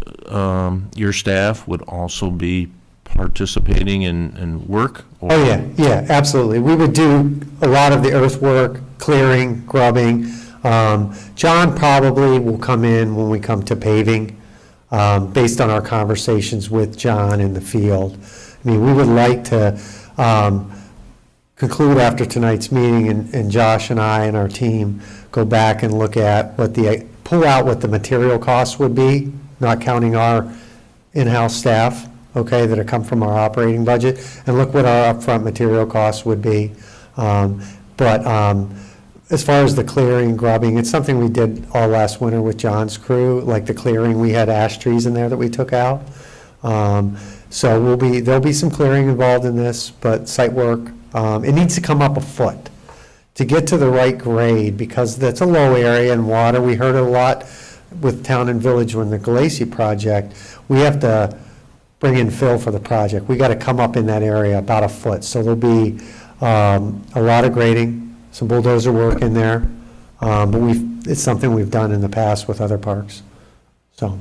your staff, would also be participating in work? Or? Oh, yeah, absolutely. We would do a lot of the earthwork, clearing, grubbing. John probably will come in when we come to paving, based on our conversations with John in the field. I mean, we would like to conclude after tonight's meeting, and Josh and I and our team go back and look at pull out what the material costs would be, not counting our in-house staff, okay, that have come from our operating budget, and look what our upfront material costs would be. As far as the clearing, grubbing, it's something we did all last winter with John's crew, like the clearing, we had ash trees in there that we took out. So there'll be some clearing involved in this, but site work, it needs to come up a foot to get to the right grade, because that's a low area in water. We heard it a lot with Town and Village when the Galassi project. We have to bring in fill for the project. We got to come up in that area about a foot. So there'll be a lot of grading, some bulldozer work in there. But it's something we've done in the past with other parks. So.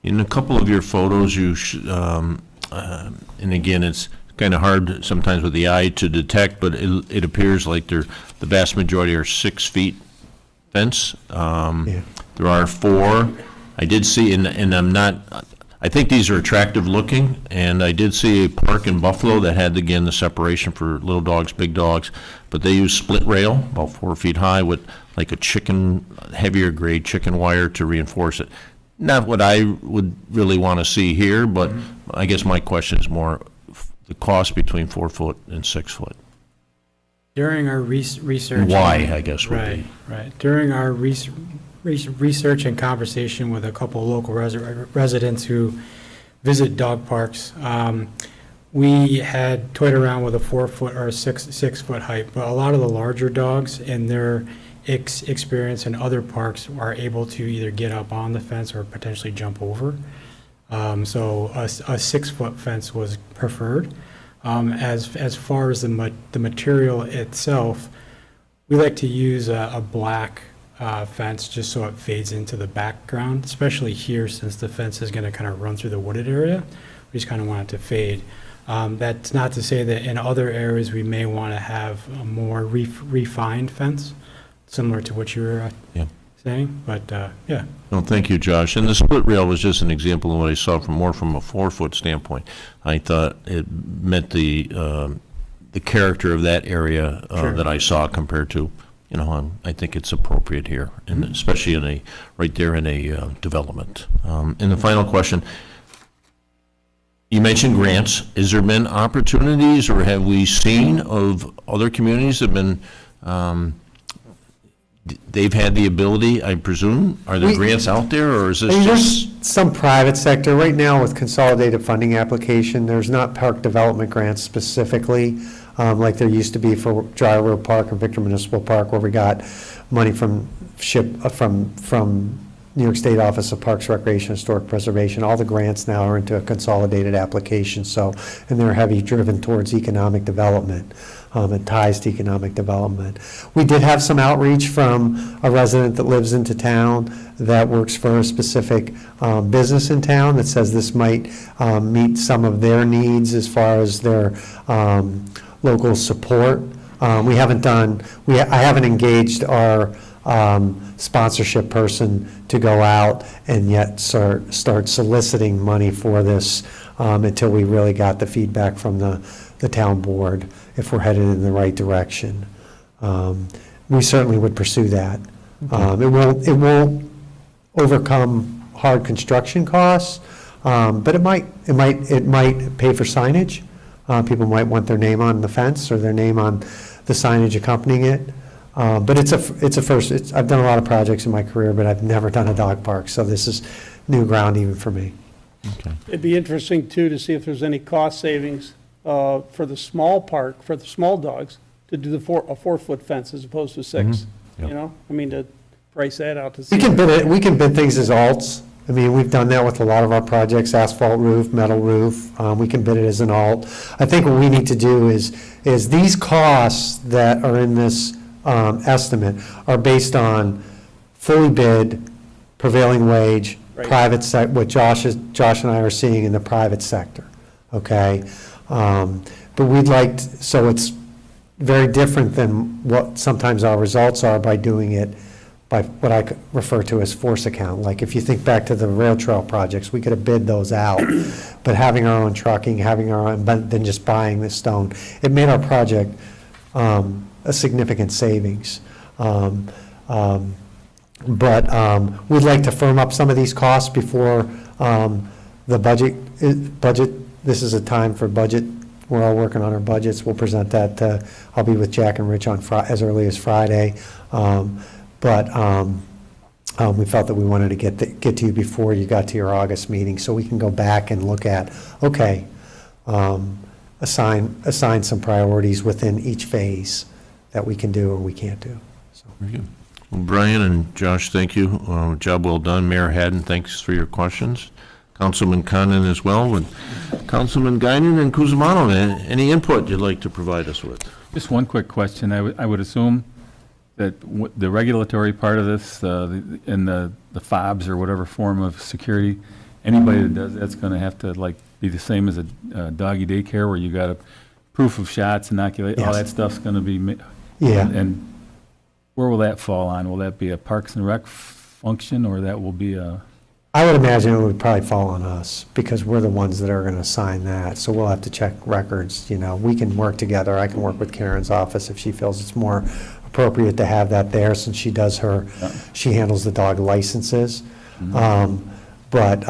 In a couple of your photos, and again, it's kind of hard sometimes with the eye to detect, but it appears like the vast majority are 6 feet fence. Yeah. There are 4. I did see, and I think these are attractive looking, and I did see a park in Buffalo that had, again, the separation for little dogs, big dogs, but they use split rail, about 4 feet high, with like a heavier grade chicken wire to reinforce it. Not what I would really want to see here, but I guess my question is more the cost between 4 foot and 6 foot. During our research. Why, I guess, would Right, be. right. During our research and conversation with a couple of local residents who visit dog parks, we had toyed around with a 4 foot or 6 foot height, but a lot of the larger dogs in their experience in other parks are able to either get up on the fence or potentially jump over. So a 6 foot fence was preferred. As far as the material itself, we like to use a black fence just so it fades into the background, especially here since the fence is going to kind of run through the wooded area. We just kind of want it to fade. That's not to say that in other areas we may want to have a more refined fence, similar to what you were saying, but yeah. No, thank you, Josh. And the split rail was just an example of what I saw from a 4 foot standpoint. I thought it meant the character of that area Sure. that I saw compared to, I think it's appropriate here, and especially right there in a development. And the final question, you mentioned grants. Has there been opportunities, or have we seen of other communities that have been, they've had the ability, I presume? Are there grants out there, or is this just? There's some private sector. Right now with consolidated funding application, there's not park development grants specifically, like there used to be for Dry River Park and Victor Municipal Park, where we got money from New York State Office of Parks, Recreation, and Historic Preservation. All the grants now are into a consolidated application, and they're heavy driven towards economic development. It ties to economic development. We did have some outreach from a resident that lives into town that works for a specific business in town that says this might meet some of their needs as far as their local support. I haven't engaged our sponsorship person to go out and yet start soliciting money for this until we really got the feedback from the town board if we're headed in the right direction. We certainly would pursue that. It won't overcome hard construction costs, but it might pay for signage. People might want their name on the fence or their name on the signage accompanying it. But it's a first. I've done a lot of projects in my career, but I've never done a dog park, so this is new ground even for me. Okay. It'd be interesting, too, to see if there's any cost savings for the small park, for the small dogs, to do a 4 foot fence as opposed to 6. Yep. You know, I mean, to price that out to see. We can bid things as alts. I mean, we've done that with a lot of our projects, asphalt roof, metal roof. We can bid it as an alt. I think what we need to do is these costs that are in this estimate are based on fully bid, prevailing wage, Right. private what Josh and I are seeing in the private sector, okay? But we'd like, so it's very different than what sometimes our results are by doing it by what I refer to as force account. Like if you think back to the rail trail projects, we could have bid those out, but having our own trucking, but then just buying the stone, it made our project a significant savings. But we'd like to firm up some of these costs before the budget, this is a time for budget. We're all working on our budgets. We'll present that. I'll be with Jack and Rich on as early as Friday. But we felt that we wanted to get to you before you got to your August meeting, so we can go back and look at, okay, assign some priorities within each phase that we can do or we can't do. So. Very good. Well, Brian and Josh, thank you. Job well done. Mayor Haddon, thanks for your questions. Councilman Condon as well, and Councilman Guinan and Cusimano, any input you'd like to provide us with? Just one quick question. I would assume that the regulatory part of this, in the fobs or whatever form of security, anybody that does that's going to have to like be the same as a doggy daycare where you got a proof of shots, inoculate, all Yes. that stuff's going to be. Yeah. And where will that fall on? Will that be a Parks and Rec function, or that will be a? I would imagine it would probably fall on us, because we're the ones that are going to sign that, so we'll have to check records, we can work together, I can work with Karen's office if she feels it's more appropriate to have that there, since she does she handles the dog licenses. But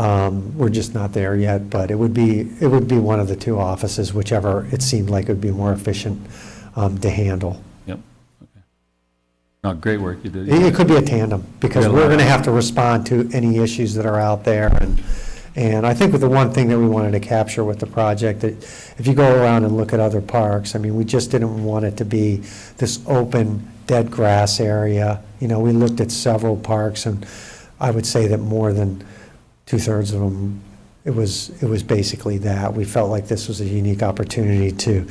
we're just not there yet, but it would be one of the two offices, whichever it seemed like it would be more efficient to handle. Yep. Okay. No, great work you did. It could be a tandem, because Yeah. we're going to have to respond to any issues that are out there. And I think with the one thing that we wanted to capture with the project, that if you go around and look at other parks, I mean, we just didn't want it to be this open, dead grass area. We looked at several parks, and I would say that more than two-thirds of them, it was basically that. We felt like this was a unique opportunity to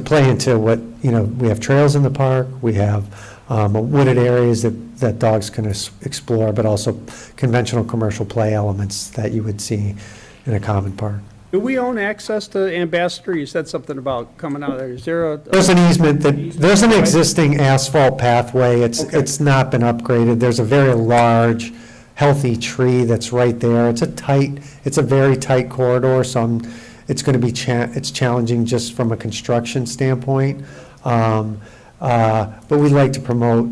play into what, we have trails in the park, we have wooded areas that dogs can explore, but also conventional commercial play elements that you would see in a common park. Do we own access to Ambassador? You said something about coming out there. Is there a? There's an easement, there's an existing asphalt pathway, it's not been upgraded, there's a very large, healthy tree that's right there, it's a very tight corridor, so it's going to be, it's challenging just from a construction standpoint. But we'd like to promote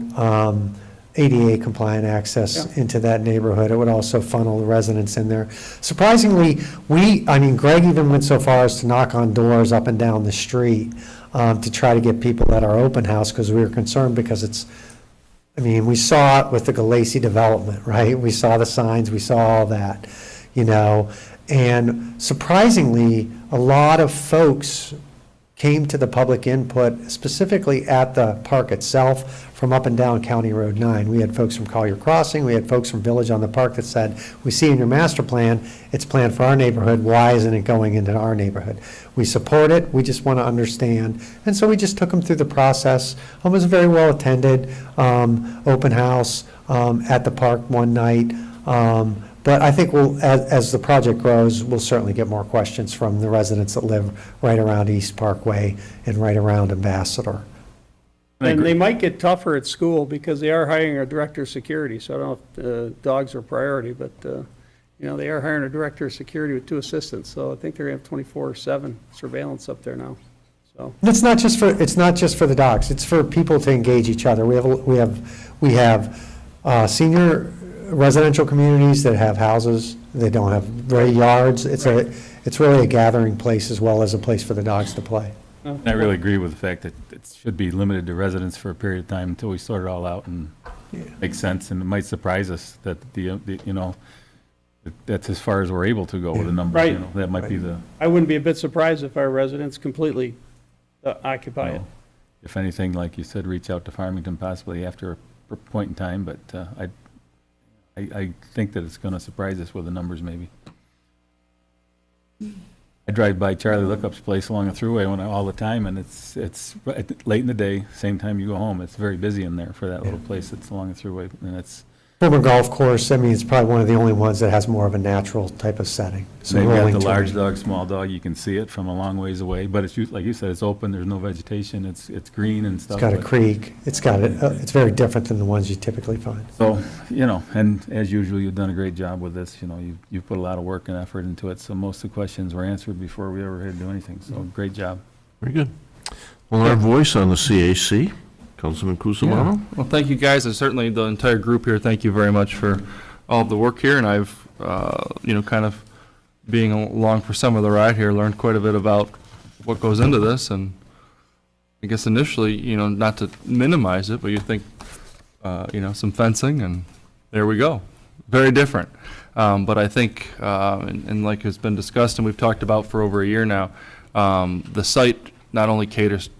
ADA compliant access into that neighborhood. It would also funnel the residents in there. Surprisingly, Greg even went so far as to knock on doors up and down the street to try to get people at our open house, because we were concerned, because we saw it with the Galassi development, right? We saw the signs, we saw all that, and surprisingly, a lot of folks came to the public input, specifically at the park itself, from up and down County Road 9. We had folks from Collier Crossing, we had folks from Village on the Park that said, we see in your master plan, it's planned for our neighborhood, why isn't it going into our neighborhood? We support it, we just want to understand. And so we just took them through the process. It was a very well-attended open house at the park one night. But I think as the project grows, we'll certainly get more questions from the residents that live right around East Parkway and right around Ambassador. And they might get tougher at school, because they are hiring a director of security, so I don't know if dogs are priority, but, they are hiring a director of security with 2 assistants, so I think they're going to have 24/7 surveillance up there now, so. It's not just for the dogs, it's for people to engage each other. We have senior residential communities that have houses, they don't have really yards. It's really a gathering place as well as a place for the dogs to play. I really agree with the fact that it should be limited to residents for a period of time until we sort it all out and makes sense. And it might surprise us that that's as far as we're able to go with the numbers. Right. That might be the. I wouldn't be a bit surprised if our residents completely occupy it. If anything, like you said, reach out to Farmington possibly after a point in time, but I think that it's going to surprise us with the numbers maybe. I drive by Charlie Lookup's place along the thruway all the time, and it's late in the day, same time you go home. It's very busy in there for that little place that's along the thruway, and it's. Former golf course, it's probably one of the only ones that has more of a natural type of setting. So They've got rolling the large terrain. dog, small dog, you can see it from a long ways away, but it's, like you said, it's open, there's no vegetation, it's green and stuff. It's got a but- creek, it's very different than the ones you typically find. So, and as usual, you've done a great job with this, you put a lot of work and effort into it, so most of the questions were answered before we ever had to do anything, so great job. Very good. Well, our voice on the CAC, Councilman Cusimano? Well, thank you, guys, and certainly the entire group here. Thank you very much for all of the work here, and I've, kind of being along for some of the ride here, learned quite a bit about what goes into this, and I guess initially, not to minimize it, but you think, some fencing and there we go. Very different. But I think, and like has been discussed and we've talked about for over a year now, the site not only caters,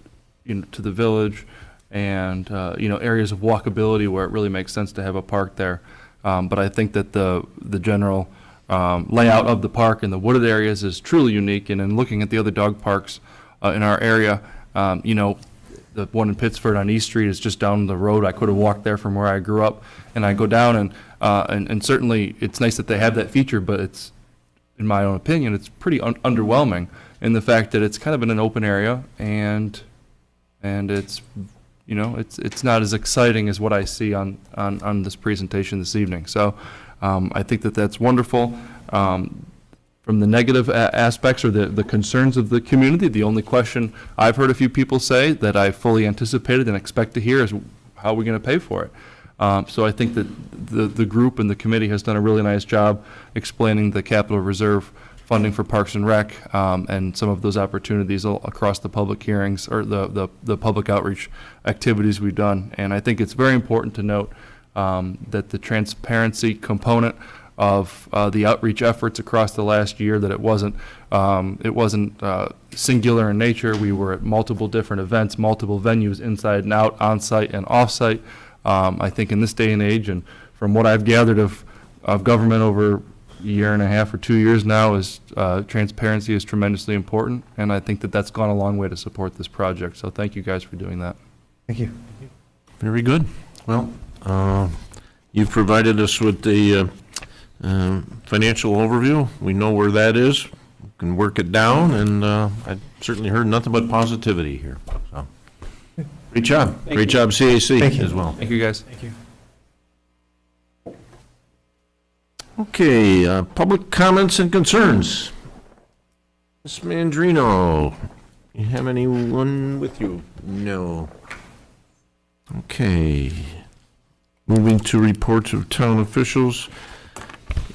to the village and, areas of walkability where it really makes sense to have a park there. But I think that the general layout of the park and the wooded areas is truly unique. And in looking at the other dog parks in our area, the one in Pittsford on East Street is just down the road. I could have walked there from where I grew up, and I go down and certainly it's nice that they have that feature, but it's, in my own opinion, it's pretty underwhelming in the fact that it's kind of in an open area and it's, it's not as exciting as what I see on this presentation this evening. So I think that that's wonderful. From the negative aspects or the concerns of the community, the only question I've heard a few people say that I fully anticipated and expect to hear is, how are we going to pay for it? So I think that the group and the committee has done a really nice job explaining the capital reserve funding for Parks and Rec and some of those opportunities across the public hearings or the public outreach activities we've done. And I think it's very important to note that the transparency component of the outreach efforts across the last year, that it wasn't singular in nature. We were at multiple different events, multiple venues, inside and out, on-site and off-site. I think in this day and age, and from what I've gathered of government over a year and a half or 2 years now, is transparency is tremendously important, and I think that that's gone a long way to support this project. So thank you guys for doing that. Thank you. Very good. Well, you've provided us with the financial overview. We know where that is. We can work it down, and I've certainly heard nothing but positivity here. So, great job. Great job, CAC, as well. Thank you, guys. Thank you. Okay, public comments and concerns. Ms. Mandrino, you have anyone with you? No. Okay. Moving to reports of town officials.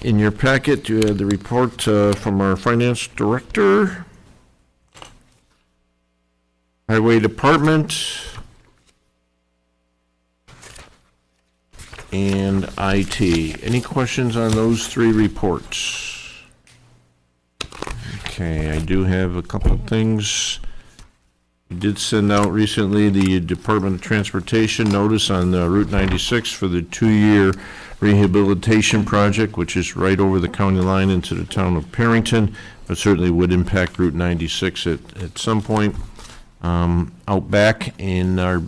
In your packet, you have the report from our finance director, highway department, and IT. Any questions on those three reports? Okay, I do have a couple of things. We did send out recently the Department of Transportation notice on Route 96 for the 2-year rehabilitation project, which is right over the county line into the town of Perrington, but certainly would impact Route 96 at some point out back in our.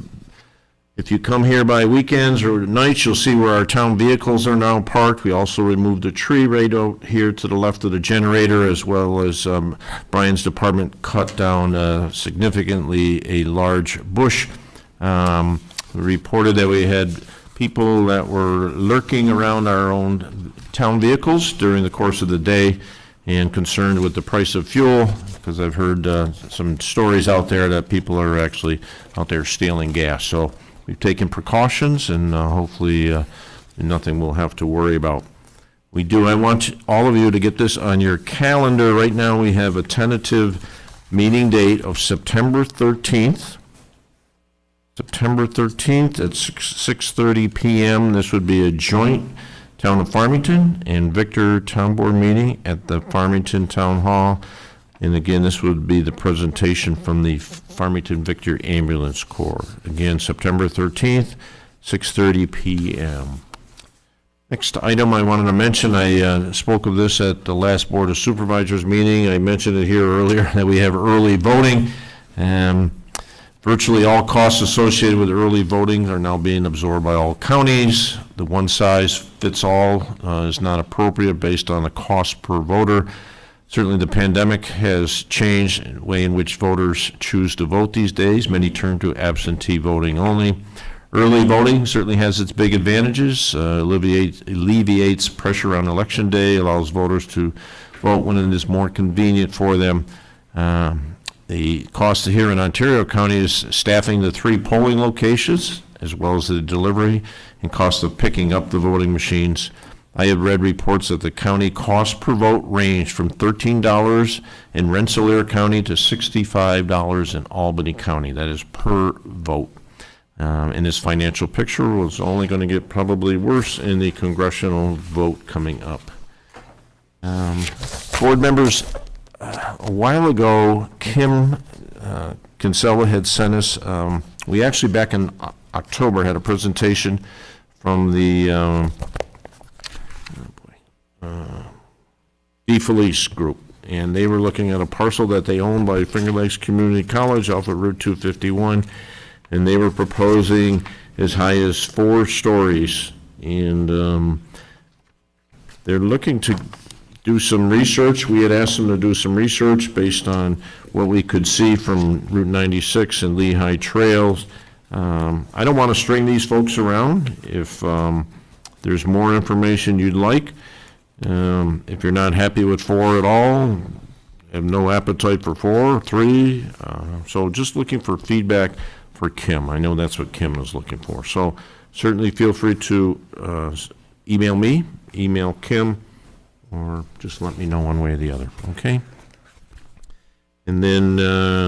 If you come here by weekends or nights, you'll see where our town vehicles are now parked. We also removed a tree right out here to the left of the generator, as well as Brian's department cut down significantly a large bush. We reported that we had people that were lurking around our own town vehicles during the course of the day and concerned with the price of fuel, because I've heard some stories out there that people are actually out there stealing gas. So we've taken precautions, and hopefully nothing we'll have to worry about. I want all of you to get this on your calendar. Right now we have a tentative meeting date of September 13th. September 13th at 6:30 p.m. This would be a joint Town of Farmington and Victor Town Board meeting at the Farmington Town Hall. And again, this would be the presentation from the Farmington Victor Ambulance Corps. Again, September 13th, 6:30 p.m. Next item I wanted to mention, I spoke of this at the last Board of Supervisors meeting. I mentioned it here earlier that we have early voting. Virtually all costs associated with early voting are now being absorbed by all counties. The one-size-fits-all is not appropriate based on the cost per voter. Certainly the pandemic has changed the way in which voters choose to vote these days. Many turn to absentee voting only. Early voting certainly has its big advantages, alleviates pressure on election day, allows voters to vote when it is more convenient for them. The cost here in Ontario County is staffing the 3 polling locations, as well as the delivery and cost of picking up the voting machines. I have read reports that the county cost per vote ranged from $13 in Rensselaer County to $65 in Albany County. That is per vote. And his financial picture was only going to get probably worse in the congressional vote coming up. Board members, a while ago, Kim Kinsella had sent us, we actually back in October had a presentation from the Felice group, and they were looking at a parcel that they own by Finger Lakes Community College off of Route 251, and they were proposing as high as 4 stories, and they're looking to do some research. We had asked them to do some research based on what we could see from Route 96 and Lehigh Trails. I don't want to string these folks around. If there's more information you'd like, if you're not happy with 4 at all, have no appetite for 4, 3, so just looking for feedback for Kim. I know that's what Kim is looking for. So certainly feel free to email me, email Kim, or just let me know one way or the other, okay? And then,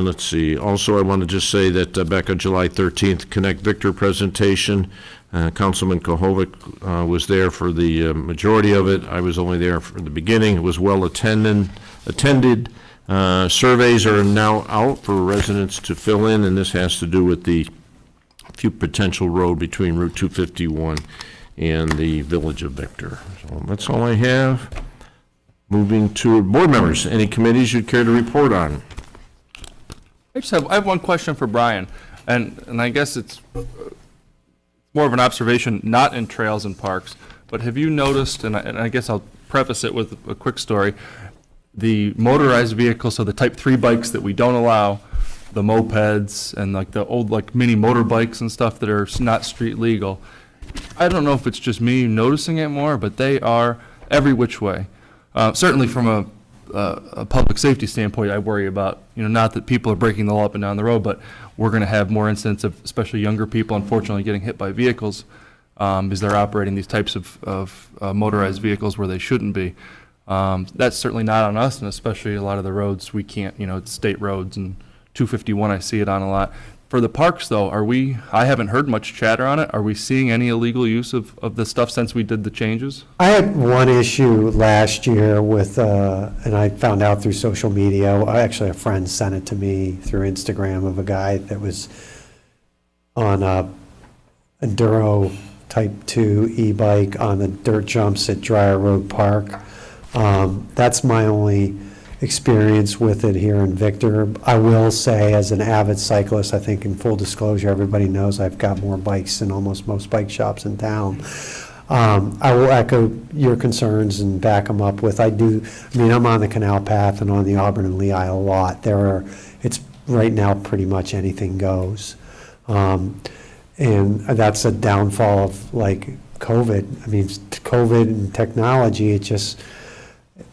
let's see, also I want to just say that back on July 13th, Connect Victor presentation, Councilman Kohovic was there for the majority of it. I was only there for the beginning. It was well attended. Surveys are now out for residents to fill in, and this has to do with the few potential road between Route 251 and the village of Victor. So that's all I have. Moving to board members, any committees you'd care to report on? I have one question for Brian, and I guess it's more of an observation, not in trails and parks, but have you noticed, and I guess I'll preface it with a quick story, the motorized vehicles, so the type 3 bikes that we don't allow, the mopeds and like the old like mini motorbikes and stuff that are not street legal. I don't know if it's just me noticing it more, but they are every which way. Certainly from a public safety standpoint, I worry about, not that people are breaking the law up and down the road, but we're going to have more incidents of especially younger people, unfortunately, getting hit by vehicles because they're operating these types of motorized vehicles where they shouldn't be. That's certainly not on us, and especially a lot of the roads we can't, it's state roads, and 251 I see it on a lot. For the parks, though, I haven't heard much chatter on it. Are we seeing any illegal use of the stuff since we did the changes? I had one issue last year with, and I found out through social media, actually a friend sent it to me through Instagram, of a guy that was on a Enduro Type 2 e-bike on the dirt jumps at Dryer Road Park. That's my only experience with it here in Victor. I will say, as an avid cyclist, I think in full disclosure, everybody knows I've got more bikes than almost most bike shops in town. I will echo your concerns and back them up with, I'm on the Canal Path and on the Auburn and Lehigh a lot. It's right now pretty much anything goes. And that's a downfall of like COVID. COVID and technology, it just,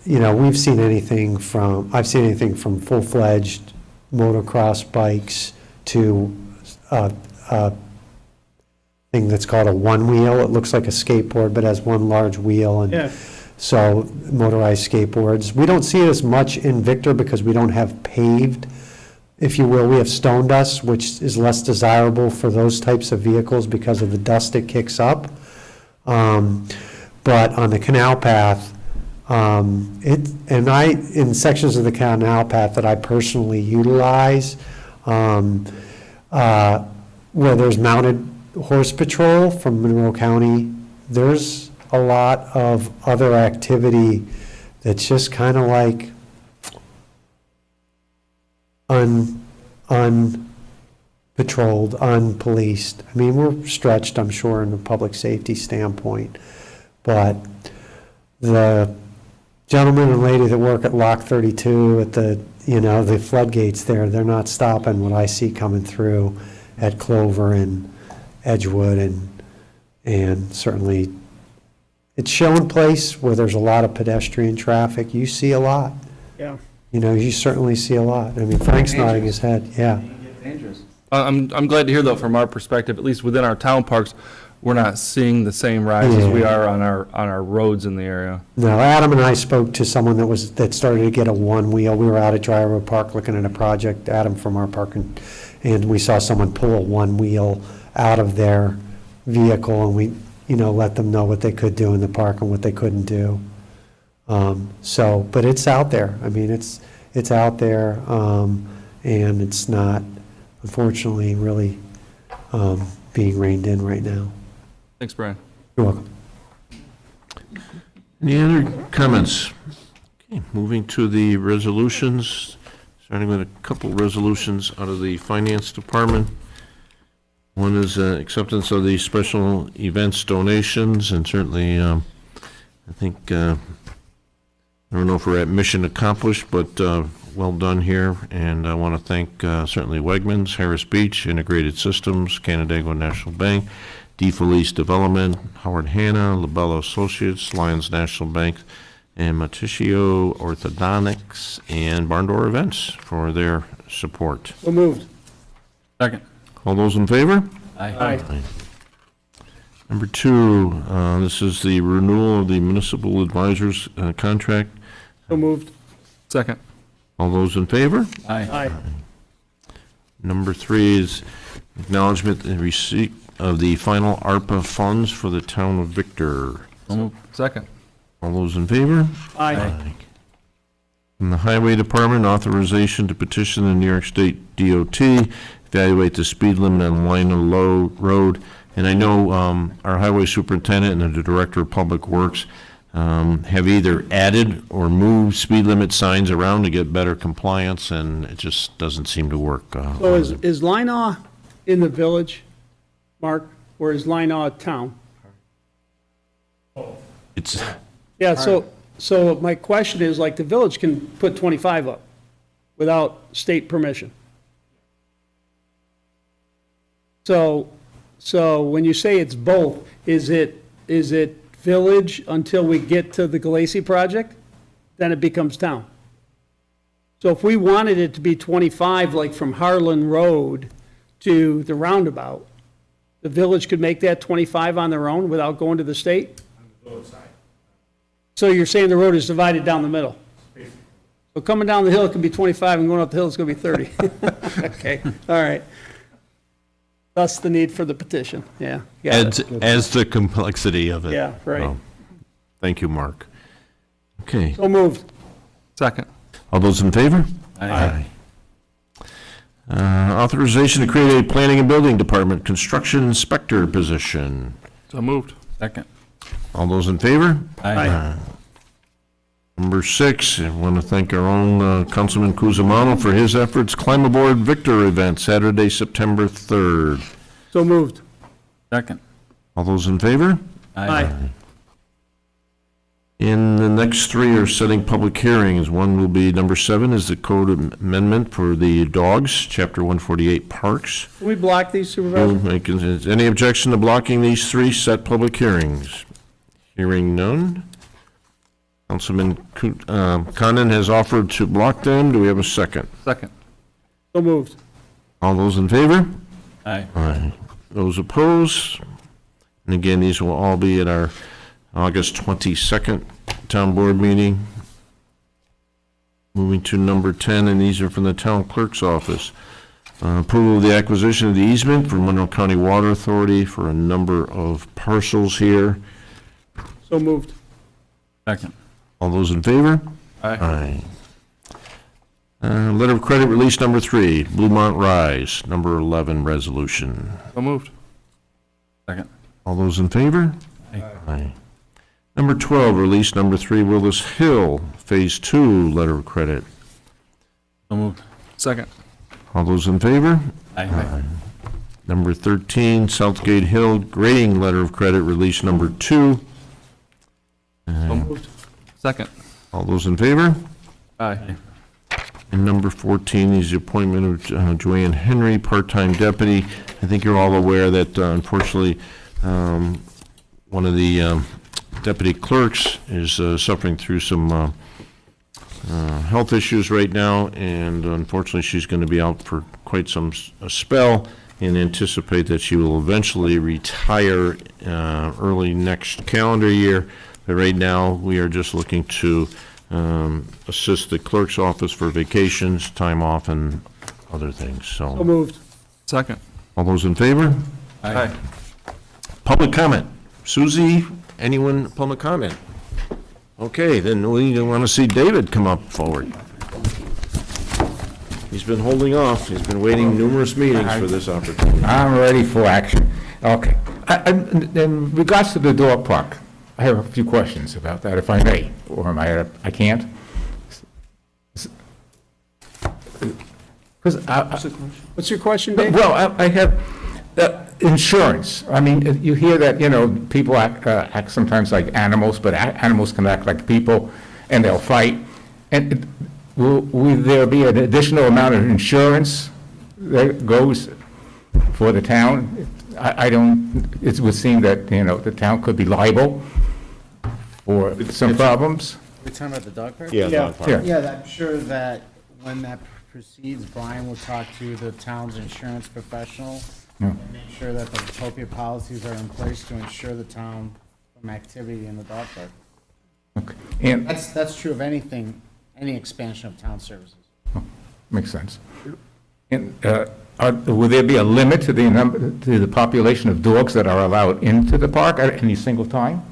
I've seen anything from full-fledged motocross bikes to a thing that's called a one-wheel. It looks like a skateboard, but has one large wheel. And so motorized skateboards. We don't see it as much in Victor because we don't have paved, if you will. We have stone dust, which is less desirable for those types of vehicles because of the dust it kicks up. But on the Canal Path, in sections of the Canal Path that I personally utilize, where there's mounted horse patrol from Monroe County, there's a lot of other activity that's just kind of like unpatrolled, unpoliced. We're stretched, I'm sure, in a public safety standpoint, but the gentleman and lady that work at Lock 32 at the floodgates there, they're not stopping what I see coming through at Clover and Edgewood, and certainly it's showing place where there's a lot of pedestrian traffic. You see a lot. Yeah. You certainly see a lot. Frank's nodding his head, yeah. I'm glad to hear, though, from our perspective, at least within our town parks, we're not seeing the same rise as we are on our roads in the area. No, Adam and I spoke to someone that started to get a one-wheel. We were out at Dryer Road Park looking at a project, Adam from our park, and we saw someone pull a one-wheel out of their vehicle, and we, let them know what they could do in the park and what they couldn't do. But it's out there. I mean, it's out there, and it's not, unfortunately, really being reined in right now. Thanks, Brian. You're welcome. Any other comments? Okay, moving to the resolutions, starting with a couple resolutions out of the Finance Department. One is acceptance of the special events donations, and certainly, I think, I don't know if we're at mission accomplished, but well done here. And I want to thank certainly Wegmans, Harris Beach, Integrated Systems, Canandaigua National Bank, DeFelice Development, Howard Hanna, Labella Associates, Lions National Bank, and Matiscio Orthodontics, and Barn Door Events for their support. So moved. Second. All those in favor? Aye. Number 2, this is the renewal of the municipal advisors contract. So moved. Second. All those in favor? Aye. Number 3 is acknowledgement and receipt of the final ARPA funds for the town of Victor. Second. All those in favor? Aye. From the Highway Department, authorization to petition the New York State DOT, evaluate the speed limit on Lina Road. And I know our highway superintendent and the director of public works have either added or moved speed limit signs around to get better compliance, and it just doesn't seem to work. So is Linaw in the village, Mark, or is Linaw town? It's, Yeah, so my question is, like, the village can put 25 up without state permission. So when you say it's both, is it village until we get to the Galassi project? Then it becomes town. So if we wanted it to be 25, like from Harlan Road to the roundabout, the village could make that 25 on their own without going to the state? So you're saying the road is divided down the middle? So coming down the hill, it can be 25, and going up the hill, it's going to be 30. Okay, all right. Thus the need for the petition, yeah. got it. adds the complexity of it. Yeah, right. Oh, thank you, Mark. Okay, So moved. Second. all those in favor? Aye. Authorization to create a planning and building department construction inspector position. So moved. Second. All those in favor? Aye. Number 6, I want to thank our own Councilman Cusimano for his efforts. Climb Aboard Victor event, Saturday, September 3rd. So moved. Second. All those in favor? Aye. And the next 3 are setting public hearings. One will be, number 7 is the code amendment for the dogs, Chapter 148 Parks. Can we block these, Supervisor? Is any objection to blocking these 3 set public hearings? Hearing none. Councilman Condon has offered to block them. Do we have a second? Second. So moved. All those in favor? Aye. Aye. Those opposed? And again, these will all be at our August 22nd town board meeting. Moving to number 10, and these are from the town clerk's office. Approval of the acquisition of the easement for Monroe County Water Authority for a number of parcels here. So moved. Second. All those in favor? Aye. Letter of credit release number 3, Bluemont Rise, number 11 resolution. So moved. Second. All those in favor? Aye. Aye. Number 12, release number 3, Willis Hill, Phase 2, letter of credit. So moved. Second. All those in favor? Aye. Number 13, Southgate Hill, grading letter of credit, release number 2. So moved. Second. All those in favor? Aye. And number 14 is the appointment of Joanne Henry, part-time deputy. I think you're all aware that unfortunately, one of the deputy clerks is suffering through some health issues right now, and unfortunately, she's going to be out for quite a spell, and anticipate that she will eventually retire early next calendar year. But right now, we are just looking to assist the clerk's office for vacations, time off, and other things. So So, moved. Second. all those in favor? Aye. Public comment. Susie, anyone, public comment? Okay, then we want to see David come up forward. He's been holding off. He's been waiting numerous meetings for this opportunity. I'm ready for action. Okay. In regards to the dog park, I have a few questions about that, if I may, or I can't? Because What's your question, Dave? well, I have insurance. I mean, you hear that, people act sometimes like animals, but animals can act like people, and they'll fight. And will there be an additional amount of insurance that goes for the town? I don't, it would seem that, the town could be liable for some problems. We're talking about the dog park? Yeah, dog park. Yeah. Yeah, I'm sure that when that proceeds, Brian will talk to the town's insurance professional Yeah. and make sure that the appropriate policies are in place to ensure the town from activity in the dog park. Okay. And, That's true of anything, any expansion of town services. makes sense. And will there be a limit to the population of dogs that are allowed into the park at any single time?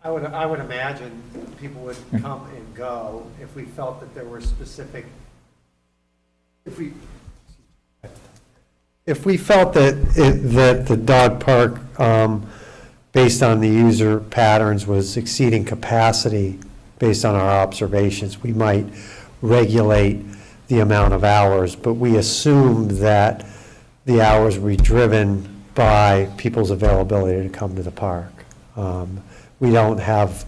I would imagine people would come and go if we felt that there were specific, if we felt that the dog park, based on the user patterns, was exceeding capacity based on our observations, we might regulate the amount of hours, but we assumed that the hours would be driven by people's availability to come to the park. We don't have,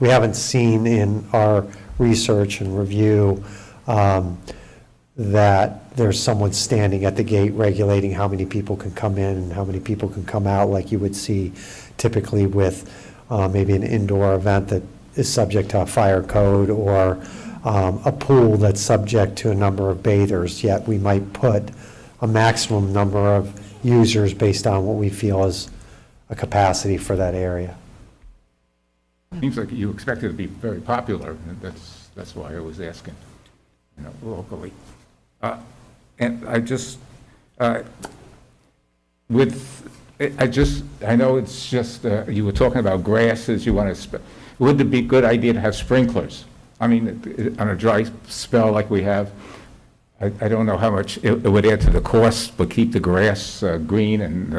we haven't seen in our research and review that there's someone standing at the gate regulating how many people can come in and how many people can come out, like you would see typically with maybe an indoor event that is subject to a fire code, or a pool that's subject to a number of bathers, yet we might put a maximum number of users based on what we feel is a capacity for that area. Seems like you expect it to be very popular, and that's why I was asking, locally. And I just, I know it's just, you were talking about grasses, would it be a good idea to have sprinklers? I mean, on a dry spell like we have, I don't know how much it would add to the cost, but keep the grass green and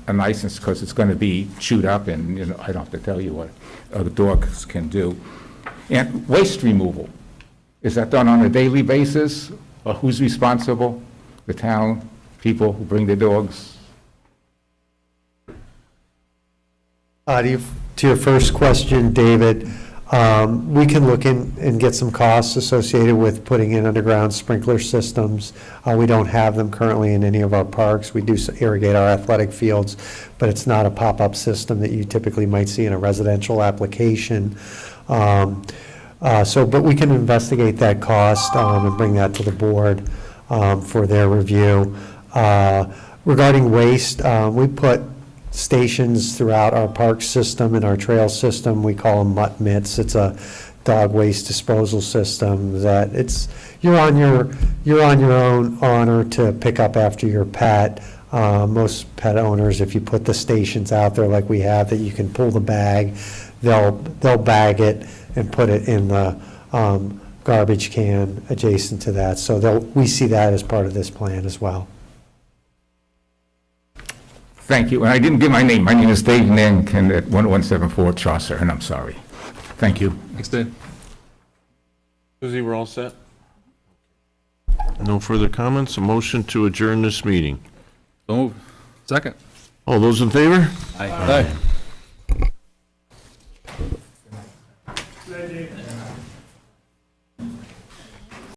nice, because it's going to be chewed up, and, I don't have to tell you what other dogs can do. And waste removal, is that done on a daily basis? Or who's responsible? The town, people who bring their dogs? To your first question, David, we can look in and get some costs associated with putting in underground sprinkler systems. We don't have them currently in any of our parks. We do irrigate our athletic fields, but it's not a pop-up system that you typically might see in a residential application. But we can investigate that cost and bring that to the board for their review. Regarding waste, we put stations throughout our park system and our trail system. We call them mutt mitts. It's a dog waste disposal system that you're on your own honor to pick up after your pet. Most pet owners, if you put the stations out there like we have, that you can pull the bag, they'll bag it and put it in the garbage can adjacent to that. So we see that as part of this plan as well. Thank you. And I didn't give my name. My name is Dave Nankin at 1174 Chaucer, and I'm sorry. Thank you. Thanks, Dave. Susie, we're all set? No further comments? A motion to adjourn this meeting. So moved. Second. All those in favor? Aye.